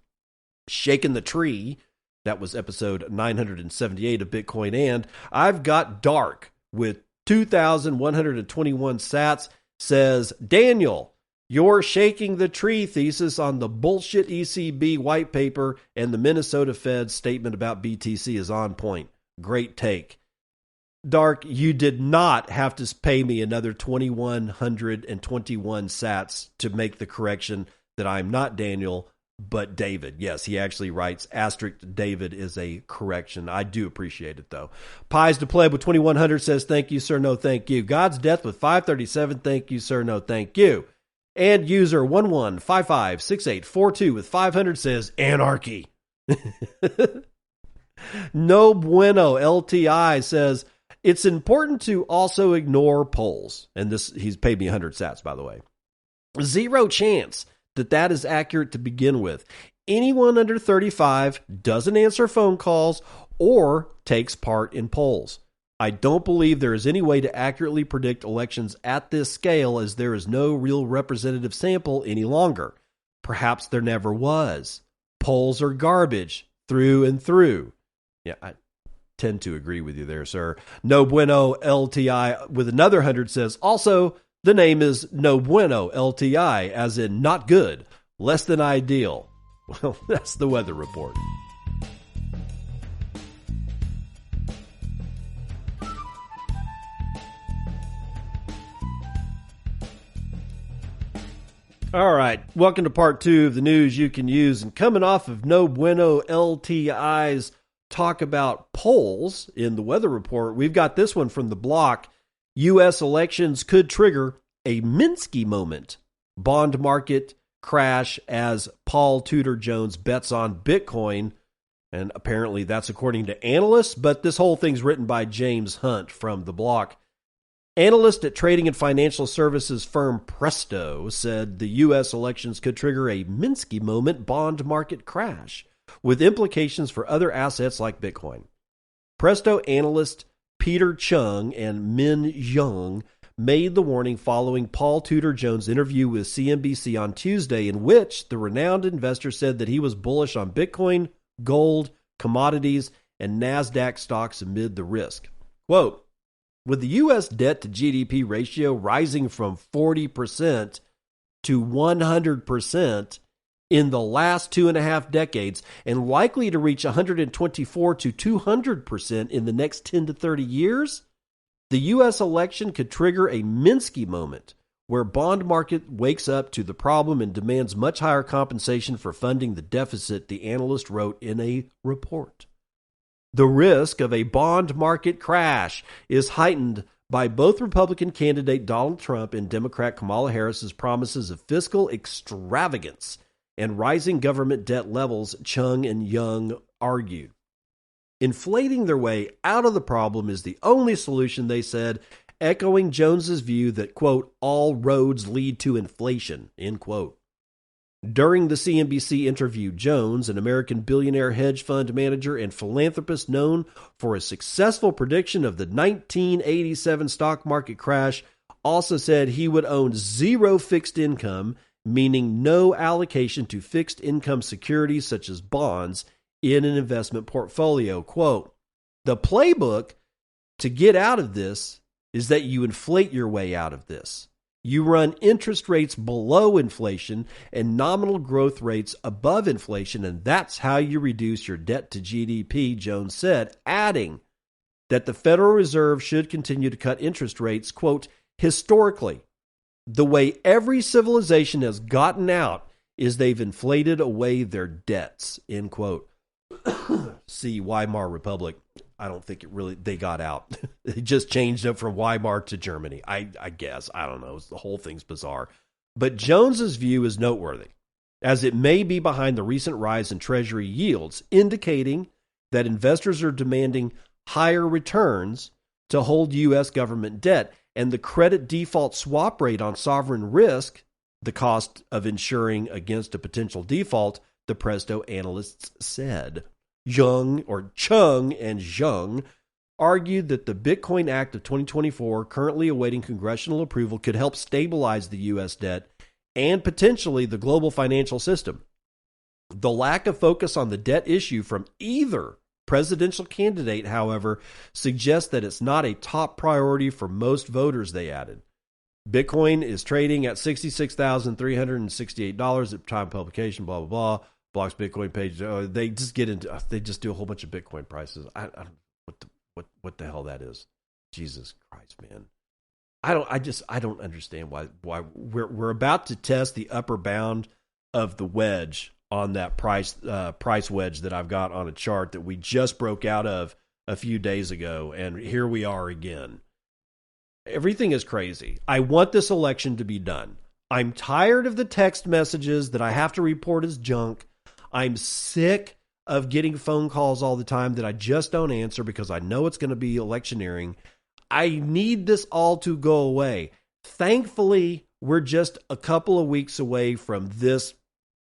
Shaking the Tree, that was episode 978 of Bitcoin And, I've got Dark with 2,121 sats, says, Daniel, your shaking the tree thesis on the bullshit ECB white paper and the Minnesota Fed's statement about BTC is on point. Great take. Dark, you did not have to pay me another 2,121 sats to make the correction that I'm not Daniel, but David. Yes, he actually writes asterisk David is a correction. I do appreciate it, though. Pies to Play with 2,100 says, thank you, sir, no thank you. God's Death with 537, thank you, sir, no thank you. And user 11556842 with 500 says, anarchy. No Bueno LTI says, it's important to also ignore polls. And this, he's paid me 100 sats, by the way. Zero chance that is accurate to begin with. Anyone under 35 doesn't answer phone calls or takes part in polls. I don't believe there is any way to accurately predict elections at this scale, as there is no real representative sample any longer. Perhaps there never was. Polls are garbage through and through. Yeah, I tend to agree with you there, sir. No Bueno LTI with another 100 says, also, the name is No Bueno LTI, as in not good, less than ideal. Well, that's the weather report. All right, welcome to part 2 of the news you can use. And coming off of No Bueno LTI's talk about polls in the weather report, we've got this one from the block. U.S. elections could trigger a Minsky moment. Bond market crash as Paul Tudor Jones bets on Bitcoin. And apparently that's according to analysts, but this whole thing's written by James Hunt from the block. Analyst at trading and financial services firm Presto said the U.S. elections could trigger a Minsky moment bond market crash with implications for other assets like Bitcoin. Presto analyst Peter Chung and Min Young made the warning following Paul Tudor Jones' interview with CNBC on Tuesday, in which the renowned investor said that he was bullish on Bitcoin, gold, commodities, and NASDAQ stocks amid the risk. Quote, with the U.S. debt to GDP ratio rising from 40% to 100% in the last 2.5 decades and likely to reach 124 to 200% in the next 10 to 30 years, the U.S. election could trigger a Minsky moment where bond market wakes up to the problem and demands much higher compensation for funding the deficit, the analyst wrote in a report. The risk of a bond market crash is heightened by both Republican candidate Donald Trump and Democrat Kamala Harris's promises of fiscal extravagance and rising government debt levels, Chung and Young argued. Inflating their way out of the problem is the only solution, they said, echoing Jones's view that, quote, all roads lead to inflation, end quote. During the CNBC interview, Jones, an American billionaire hedge fund manager and philanthropist known for a successful prediction of the 1987 stock market crash, also said he would own zero fixed income, meaning no allocation to fixed income securities such as bonds in an investment portfolio. Quote, the playbook to get out of this is that you inflate your way out of this. You run interest rates below inflation and nominal growth rates above inflation, and that's how you reduce your debt to GDP, Jones said, adding that the Federal Reserve should continue to cut interest rates, quote, historically, the way every civilization has gotten out is they've inflated away their debts, end quote. See, Weimar Republic. I don't think they got out. It just changed up from Weimar to Germany. I guess. I don't know. The whole thing's bizarre. But Jones's view is noteworthy, as it may be behind the recent rise in Treasury yields, indicating that investors are demanding higher returns to hold U.S. government debt, and the credit default swap rate on sovereign risk, the cost of insuring against a potential default, the Presto analysts said. Chung and Zhang argued that the Bitcoin Act of 2024, currently awaiting congressional approval, could help stabilize the U.S. debt and potentially the global financial system. The lack of focus on the debt issue from either presidential candidate, however, suggests that it's not a top priority for most voters, they added. Bitcoin is trading at $66,368 at time of publication, blah, blah, blah. Block's Bitcoin page. They just do a whole bunch of Bitcoin prices. I don't know what the hell that is. Jesus Christ, man. I don't understand why we're about to test the upper bound of the wedge on that price wedge that I've got on a chart that we just broke out of a few days ago, and here we are again. Everything is crazy. I want this election to be done. I'm tired of the text messages that I have to report as junk. I'm sick of getting phone calls all the time that I just don't answer because I know it's going to be electioneering. I need this all to go away. Thankfully, we're just a couple of weeks away from this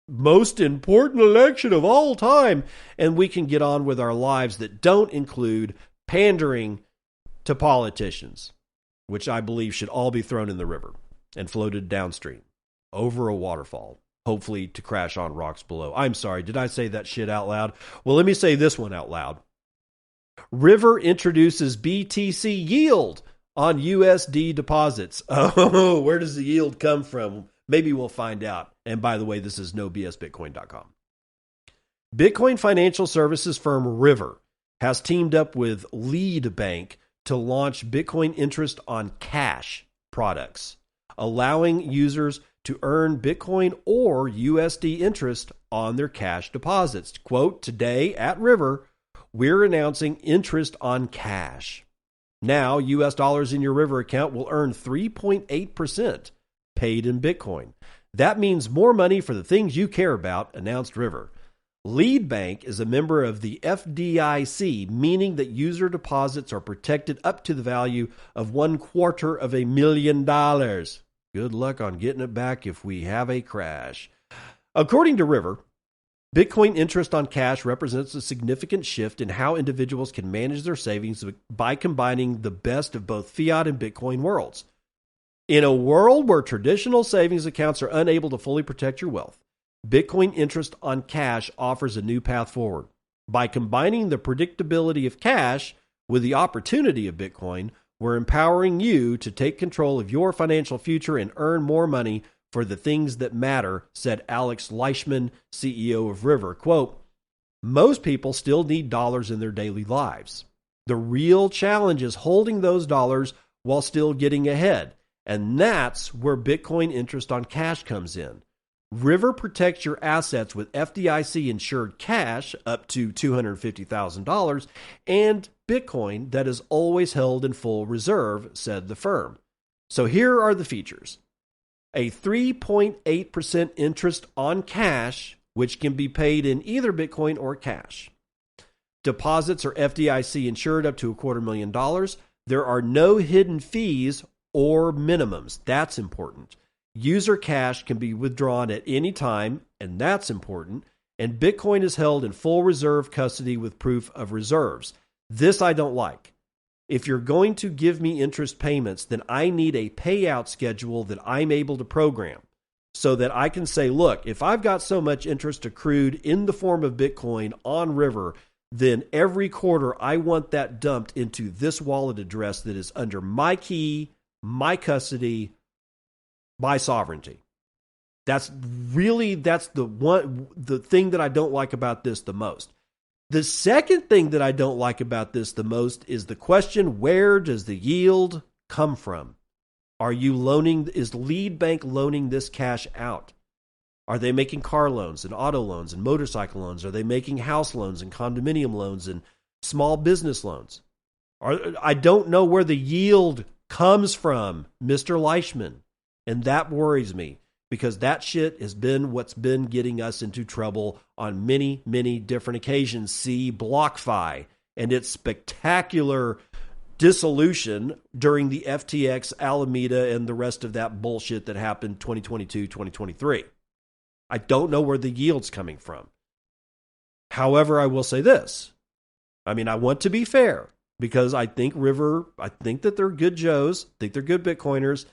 most important election of all time, and we can get on with our lives that don't include pandering to politicians, which I believe should all be thrown in the river and floated downstream over a waterfall, hopefully to crash on rocks below. I'm sorry, did I say that shit out loud? Well, let me say this one out loud. River introduces BTC yield on USD deposits. Oh, where does the yield come from? Maybe we'll find out. And by the way, this is nobsbitcoin.com. Bitcoin financial services firm River has teamed up with Lead Bank to launch Bitcoin interest on cash products, allowing users to earn Bitcoin or USD interest on their cash deposits. Quote, today at River, we're announcing interest on cash. Now, US dollars in your River account will earn 3.8% paid in Bitcoin. That means more money for the things you care about, announced River. Lead Bank is a member of the FDIC, meaning that user deposits are protected up to the value of $250,000. Good luck on getting it back if we have a crash. According to River, Bitcoin interest on cash represents a significant shift in how individuals can manage their savings by combining the best of both fiat and Bitcoin worlds. In a world where traditional savings accounts are unable to fully protect your wealth, Bitcoin interest on cash offers a new path forward. By combining the predictability of cash with the opportunity of Bitcoin, we're empowering you to take control of your financial future and earn more money for the things that matter, said Alex Leishman, CEO of River. Quote, most people still need dollars in their daily lives. The real challenge is holding those dollars while still getting ahead. And that's where Bitcoin interest on cash comes in. River protects your assets with FDIC-insured cash up to $250,000 and Bitcoin that is always held in full reserve, said the firm. So here are the features. A 3.8% interest on cash, which can be paid in either Bitcoin or cash. Deposits are FDIC insured up to $250,000. There are no hidden fees or minimums. That's important. User cash can be withdrawn at any time, and that's important. And Bitcoin is held in full reserve custody with proof of reserves. This I don't like. If you're going to give me interest payments, then I need a payout schedule that I'm able to program so that I can say, look, if I've got so much interest accrued in the form of Bitcoin on River, then every quarter I want that dumped into this wallet address that is under my key, my custody, my sovereignty. That's the thing that I don't like about this the most. The second thing that I don't like about this the most is the question, where does the yield come from? Is Lead Bank loaning this cash out? Are they making car loans and auto loans and motorcycle loans? Are they making house loans and condominium loans and small business loans? I don't know where the yield comes from, Mr. Leishman. And that worries me because that shit has been what's been getting us into trouble on many, many different occasions. See BlockFi and its spectacular dissolution during the FTX, Alameda, and the rest of that bullshit that happened 2022, 2023. I don't know where the yield's coming from. However, I will say this. I mean, I want to be fair because I think that they're good Joes, I think they're good Bitcoiners.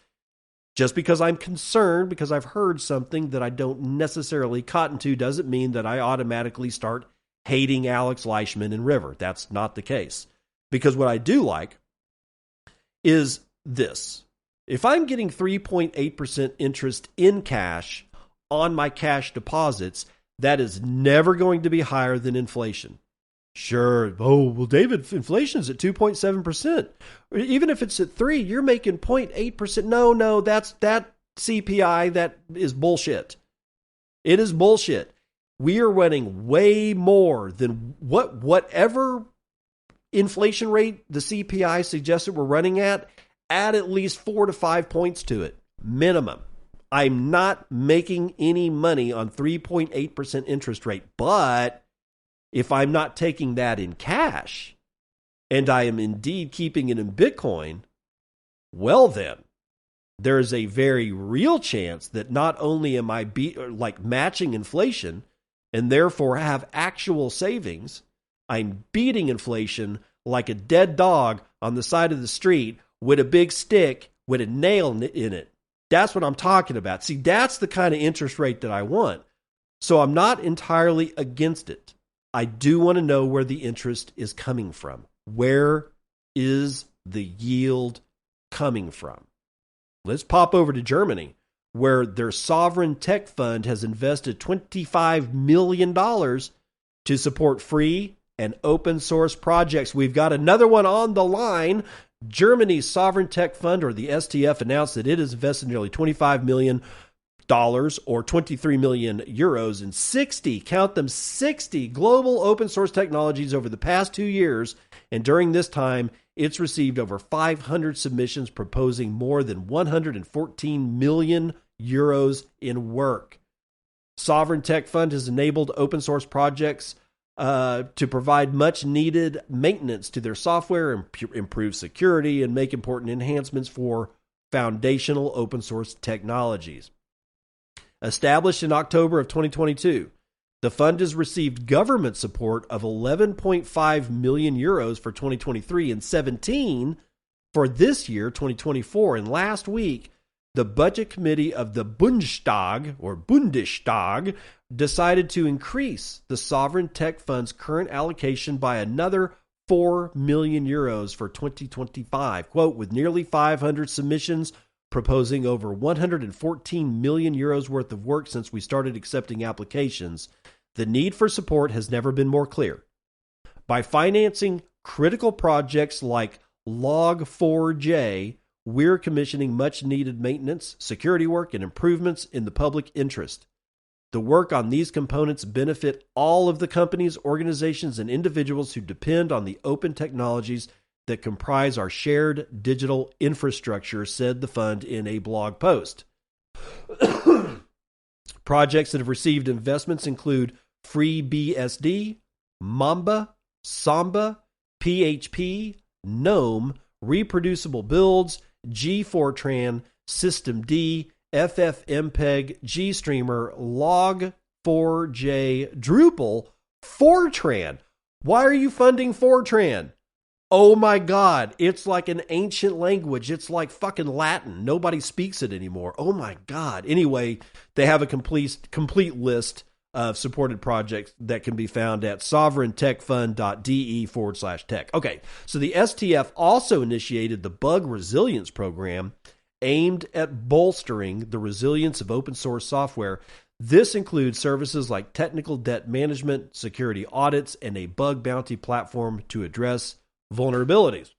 Just because I'm concerned, because I've heard something that I don't necessarily cotton to, doesn't mean that I automatically start hating Alex Leishman and River. That's not the case. Because what I do like is this. If I'm getting 3.8% interest in cash on my cash deposits, that is never going to be higher than inflation. Sure. Oh, well, David, inflation's at 2.7%. Even if it's at 3, you're making 0.8%. No, that CPI, that is bullshit. It is bullshit. We are running way more than whatever inflation rate the CPI suggested we're running at least 4 to 5 points to it, minimum. I'm not making any money on 3.8% interest rate, but if I'm not taking that in cash and I am indeed keeping it in Bitcoin, well then, there is a very real chance that not only am I matching inflation and therefore have actual savings, I'm beating inflation like a dead dog on the side of the street with a big stick with a nail in it. That's what I'm talking about. See, that's the kind of interest rate that I want. So I'm not entirely against it. I do want to know where the interest is coming from. Where is the yield coming from? Let's pop over to Germany, where their sovereign tech fund has invested $25 million to support free and open source projects. We've got another one on the line. Germany's Sovereign Tech Fund, or the STF, announced that it has invested nearly $25 million or 23 million euros in 60, count them 60 global open source technologies over the past 2 years. And during this time, it's received over 500 submissions proposing more than 114 million euros in work. Sovereign Tech Fund has enabled open source projects to provide much needed maintenance to their software, improve security, and make important enhancements for foundational open source technologies. Established in October of 2022, the fund has received government support of 11.5 million euros for 2023 and 17 for this year, 2024. And last week, the budget committee of the Bundestag decided to increase the Sovereign Tech Fund's current allocation by another 4 million euros for 2025. Quote, with nearly 500 submissions proposing over 114 million euros worth of work since we started accepting applications, the need for support has never been more clear. By financing critical projects like Log4j, we're commissioning much needed maintenance, security work, and improvements in the public interest. The work on these components benefit all of the companies, organizations, and individuals who depend on the open technologies that comprise our shared digital infrastructure, said the fund in a blog post. Projects that have received investments include FreeBSD, Mamba, Samba, PHP, GNOME, Reproducible Builds, G4tran, Systemd, FFmpeg, GStreamer, Log4j, Drupal, Fortran. Why are you funding Fortran? Oh my God, it's like an ancient language. It's like fucking Latin. Nobody speaks it anymore. Oh my God. Anyway, they have a complete list of supported projects that can be found at sovereigntechfund.de/tech. Okay, so the STF also initiated the Bug Resilience Program aimed at bolstering the resilience of open source software. This includes services like technical debt management, security audits, and a bug bounty platform to address vulnerabilities.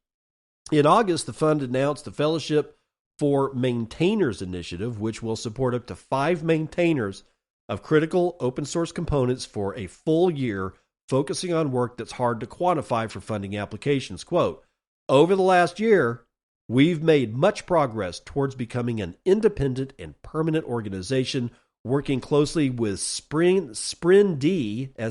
In August, the fund announced the Fellowship for Maintainers initiative, which will support up to 5 maintainers of critical open source components for a full year, focusing on work that's hard to quantify for funding applications. Quote, over the last year, we've made much progress towards becoming an independent and permanent organization, working closely with SPRIND, SPRIND, a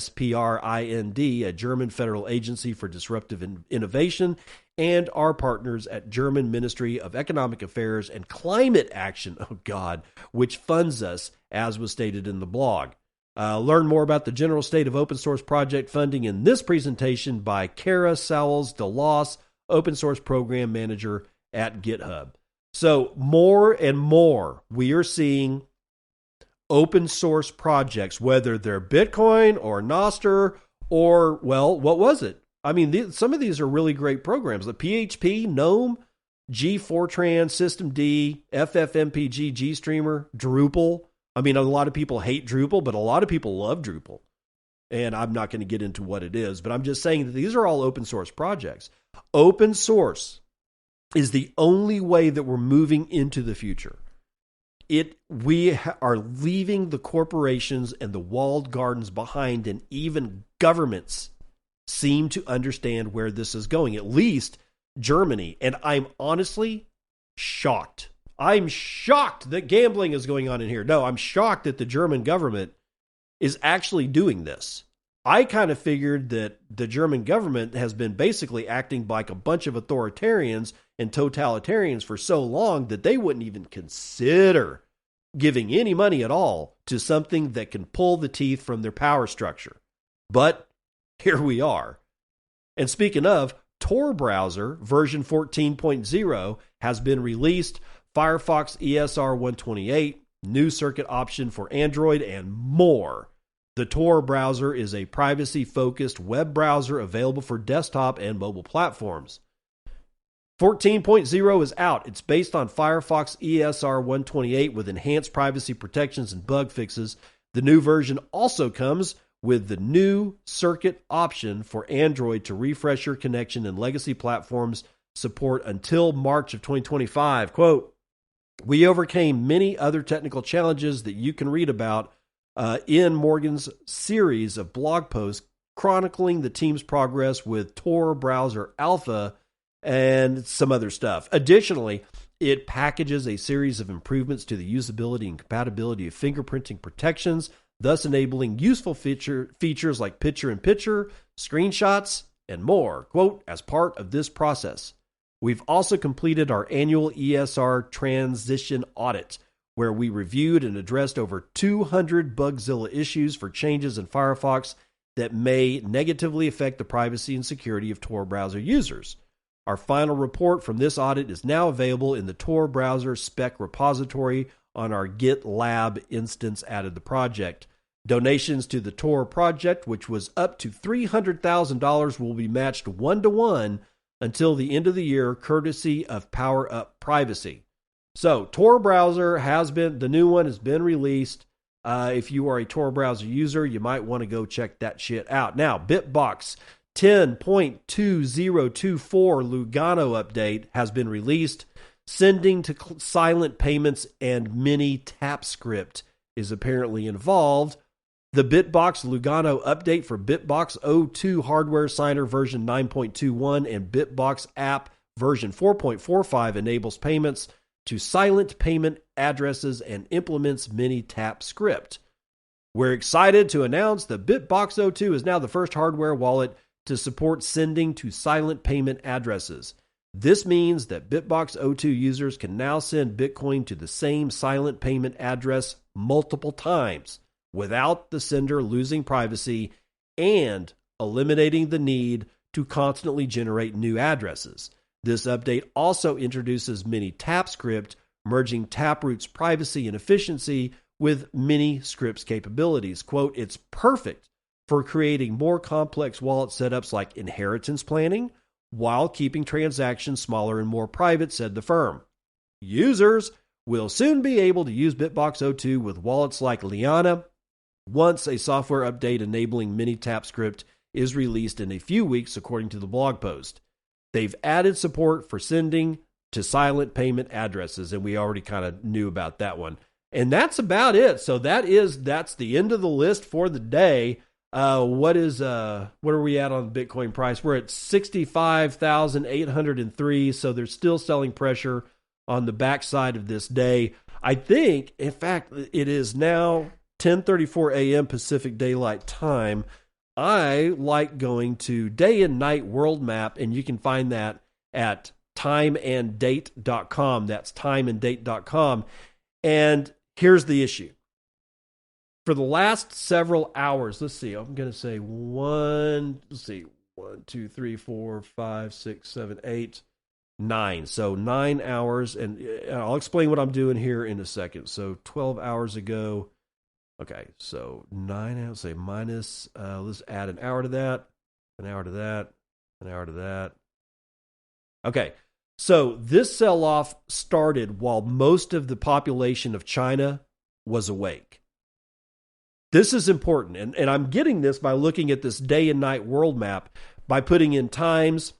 German federal agency for disruptive innovation, and our partners at German Ministry of Economic Affairs and Climate Action, oh God, which funds us, as was stated in the blog. Learn more about the general state of open source project funding in this presentation by Kara Sowles-DeLoss, Open Source Program Manager at GitHub. So more and more we are seeing open source projects, whether they're Bitcoin or Nostr or, well, what was it? I mean, some of these are really great programs. The PHP, GNOME, G4tran, Systemd, FFmpeg, GStreamer, Drupal. I mean, a lot of people hate Drupal, but a lot of people love Drupal. And I'm not going to get into what it is, but I'm just saying that these are all open source projects. Open source is the only way that we're moving into the future. We are leaving the corporations and the walled gardens behind, and even governments seem to understand where this is going, at least Germany. And I'm honestly shocked. I'm shocked that gambling is going on in here. No, I'm shocked that the German government is actually doing this. I kind of figured that the German government has been basically acting like a bunch of authoritarians and totalitarians for so long that they wouldn't even consider giving any money at all to something that can pull the teeth from their power structure. But here we are. And speaking of, Tor browser version 14.0 has been released, Firefox ESR 128, new circuit option for Android, and more. The Tor browser is a privacy-focused web browser available for desktop and mobile platforms. 14.0 is out. It's based on Firefox ESR 128 with enhanced privacy protections and bug fixes. The new version also comes with the new circuit option for Android to refresh your connection, and legacy platforms support until March of 2025. Quote, "We overcame many other technical challenges that you can read about in Morgan's series of blog posts chronicling the team's progress with Tor Browser Alpha and some other stuff. Additionally, it packages a series of improvements to the usability and compatibility of fingerprinting protections, thus enabling useful features like picture-in-picture, screenshots, and more." Quote, "As part of this process, we've also completed our annual ESR transition audit, where we reviewed and addressed over 200 Bugzilla issues for changes in Firefox that may negatively affect the privacy and security of Tor browser users. Our final report from this audit is now available in the Tor browser spec repository on our GitLab instance added to the project. Donations to the Tor project, which was up to $300,000, will be matched 1-to-1 until the end of the year, courtesy of Power Up Privacy." So, Tor browser the new one has been released. If you are a Tor browser user, you might want to go check that shit out. Now, Bitbox 10.2024 Lugano update has been released. Sending to silent payments and mini tap script is apparently involved. The Bitbox Lugano update for Bitbox 02 hardware signer version 9.21 and Bitbox app version 4.45 enables payments to silent payment addresses and implements mini tap script. We're excited to announce that Bitbox 02 is now the first hardware wallet to support sending to silent payment addresses. This means that Bitbox 02 users can now send Bitcoin to the same silent payment address multiple times without the sender losing privacy and eliminating the need to constantly generate new addresses. This update also introduces mini tap script, merging Taproot's privacy and efficiency with mini script's capabilities. Quote, "It's perfect for creating more complex wallet setups like inheritance planning, while keeping transactions smaller and more private," said the firm. Users will soon be able to use Bitbox 02 with wallets like Liana once a software update enabling mini tap script is released in a few weeks, according to the blog post. They've added support for sending to silent payment addresses, and we already kind of knew about that one. And that's about it. So that's the end of the list for the day. What are we at on the Bitcoin price? We're at 65,803. So there's still selling pressure on the backside of this day. I think, in fact, it is now 10:34 a.m. Pacific Daylight Time. I like going to day and night world map, and you can find that at timeanddate.com. That's timeanddate.com. And here's the issue. For the last several hours, let's see, I'm going to say 1, 2, 3, 4, 5, 6, 7, 8, 9. So 9 hours, and I'll explain what I'm doing here in a second. So 12 hours ago. Okay, so 9, I'll say minus, let's add an hour to that, an hour to that, an hour to that. Okay, so this sell-off started while most of the population of China was awake. This is important, and I'm getting this by looking at this day and night world map, by putting in times,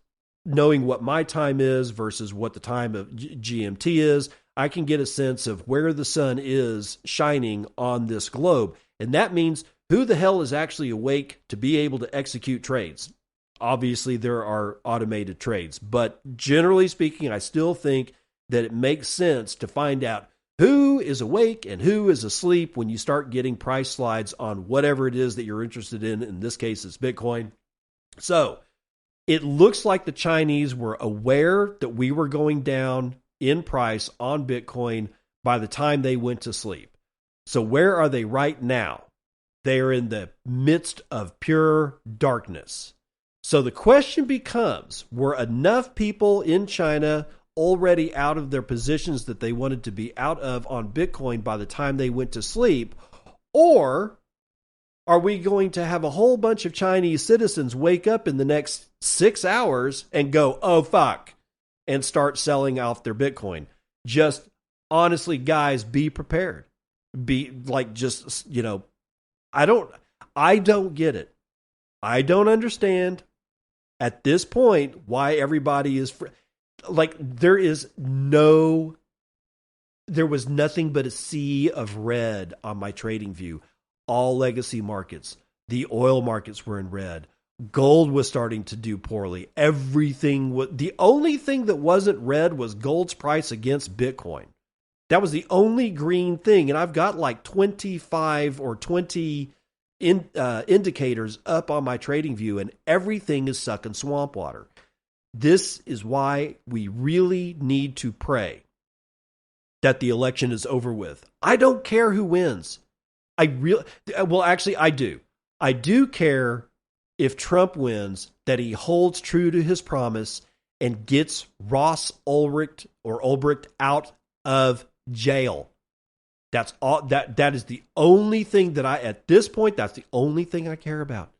knowing what my time is versus what the time of GMT is. I can get a sense of where the sun is shining on this globe, and that means who the hell is actually awake to be able to execute trades. Obviously, there are automated trades, but generally speaking, I still think that it makes sense to find out who is awake and who is asleep when you start getting price slides on whatever it is that you're interested in. In this case, it's Bitcoin. So it looks like the Chinese were aware that we were going down in price on Bitcoin by the time they went to sleep. So where are they right now? They are in the midst of pure darkness. So the question becomes, were enough people in China already out of their positions that they wanted to be out of on Bitcoin by the time they went to sleep? Or are we going to have a whole bunch of Chinese citizens wake up in the next 6 hours and go, oh, fuck, and start selling off their Bitcoin? Just honestly, guys, be prepared. Be like, just, I don't get it. I don't understand at this point why everybody is like, there was nothing but a sea of red on my trading view. All legacy markets. The oil markets were in red. Gold was starting to do poorly. Everything was, the only thing that wasn't red was gold's price against Bitcoin. That was the only green thing. And I've got like 25 or 20 indicators up on my trading view, and everything is sucking swamp water. This is why we really need to pray that the election is over with. I don't care who wins. I do. I do care if Trump wins, that he holds true to his promise and gets Ross Ulbricht out of jail. That's all. That is the only thing that at this point, that's the only thing I care about,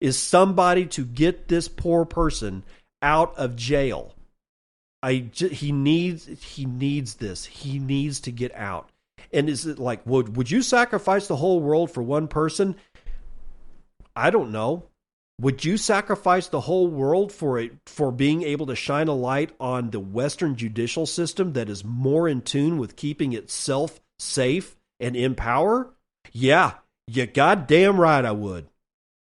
is somebody to get this poor person out of jail. He needs this. He needs to get out. And is it like, would you sacrifice the whole world for one person? I don't know. Would you sacrifice the whole world for being able to shine a light on the Western judicial system that is more in tune with keeping itself safe and in power? Yeah, you goddamn right I would.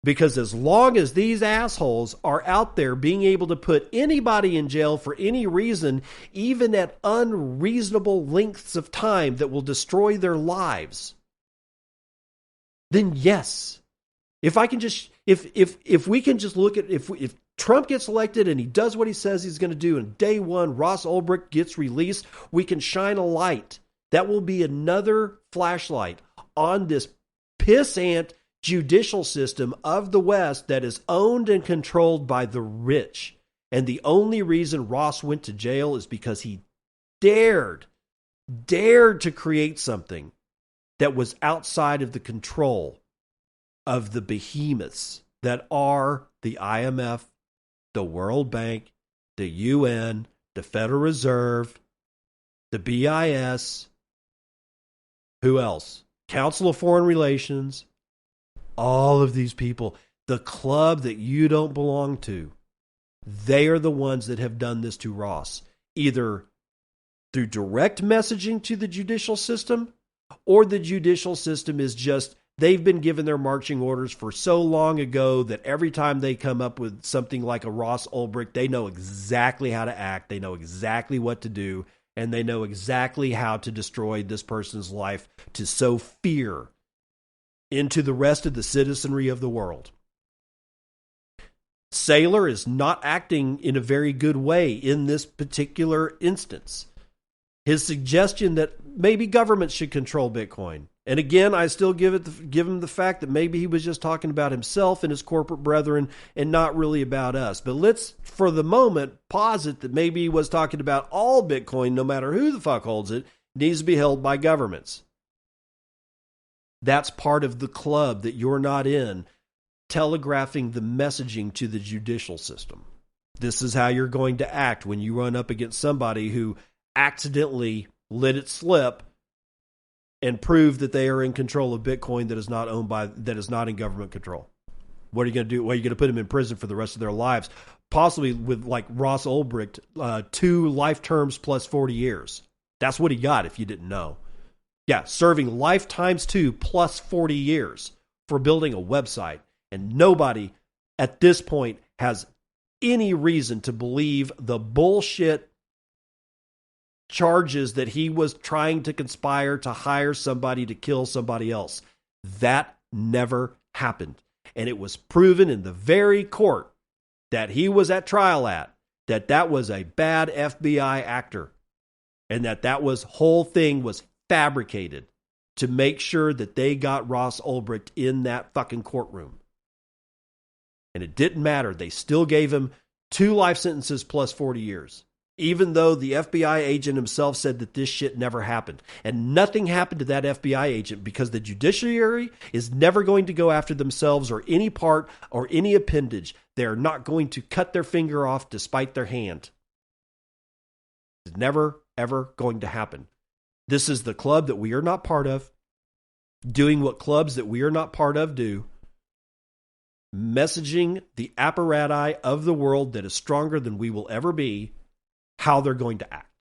Because as long as these assholes are out there being able to put anybody in jail for any reason, even at unreasonable lengths of time that will destroy their lives, then yes. If we can just look at, if Trump gets elected and he does what he says he's going to do, and day one Ross Ulbricht gets released, we can shine a light. That will be another flashlight on this pissant judicial system of the West that is owned and controlled by the rich. And the only reason Ross went to jail is because he dared to create something that was outside of the control of the behemoths that are the IMF, the World Bank, the UN, the Federal Reserve, the BIS, who else? Council of Foreign Relations. All of these people, the club that you don't belong to, they are the ones that have done this to Ross, either through direct messaging to the judicial system, or the judicial system is just, they've been given their marching orders for so long ago that every time they come up with something like a Ross Ulbricht, they know exactly how to act, they know exactly what to do, and they know exactly how to destroy this person's life to sow fear into the rest of the citizenry of the world. Saylor is not acting in a very good way in this particular instance. His suggestion that maybe governments should control Bitcoin. And again, I still give him the fact that maybe he was just talking about himself and his corporate brethren and not really about us. But let's, for the moment, posit that maybe he was talking about all Bitcoin, no matter who the fuck holds it, needs to be held by governments. That's part of the club that you're not in, telegraphing the messaging to the judicial system. This is how you're going to act when you run up against somebody who accidentally let it slip and prove that they are in control of Bitcoin that is not owned by, that is not in government control. What are you going to do? Well, you're going to put them in prison for the rest of their lives, possibly with like Ross Ulbricht, 2 life terms plus 40 years. That's what he got if you didn't know. Yeah, serving life times 2 plus 40 years for building a website. And nobody at this point has any reason to believe the bullshit charges that he was trying to conspire to hire somebody to kill somebody else. That never happened. And it was proven in the very court that he was at trial at, that that was a bad FBI actor. And that was whole thing was fabricated to make sure that they got Ross Ulbricht in that fucking courtroom. And it didn't matter. They still gave him 2 life sentences plus 40 years. Even though the FBI agent himself said that this shit never happened. And nothing happened to that FBI agent because the judiciary is never going to go after themselves or any part or any appendage. They're not going to cut their finger off despite their hand. It's never, ever going to happen. This is the club that we are not part of, doing what clubs that we are not part of do, messaging the apparati of the world that is stronger than we will ever be, how they're going to act.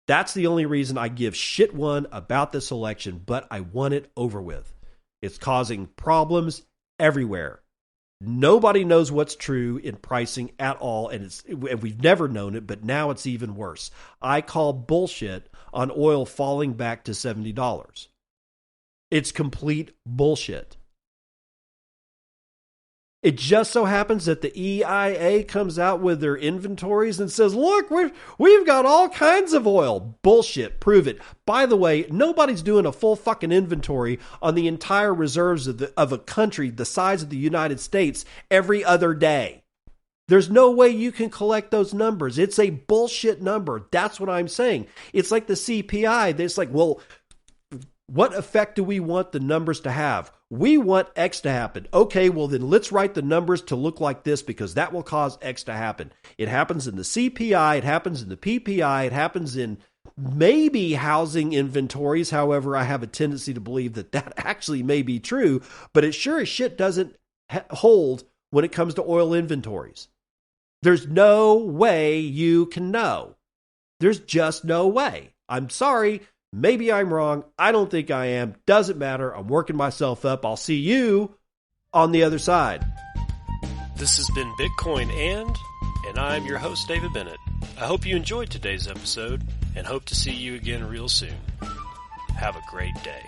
That's the only reason I give shit one about this election, but I want it over with. It's causing problems everywhere. Nobody knows what's true in pricing at all, and we've never known it, but now it's even worse. I call bullshit on oil falling back to $70. It's complete bullshit. It just so happens that the EIA comes out with their inventories and says, look, we've got all kinds of oil. Bullshit. Prove it. By the way, nobody's doing a full fucking inventory on the entire reserves of a country the size of the United States every other day. There's no way you can collect those numbers. It's a bullshit number. That's what I'm saying. It's like the CPI. It's like, well, what effect do we want the numbers to have? We want X to happen. Okay, well then let's write the numbers to look like this because that will cause X to happen. It happens in the CPI, it happens in the PPI, it happens in maybe housing inventories. However, I have a tendency to believe that that actually may be true, but it sure as shit doesn't hold when it comes to oil inventories. There's no way you can know. There's just no way. I'm sorry. Maybe I'm wrong. I don't think I am. Doesn't matter. I'm working myself up. I'll see you on the other side. This has been Bitcoin and I'm your host, David Bennett. I hope you enjoyed today's episode and hope to see you again real soon. Have a great day.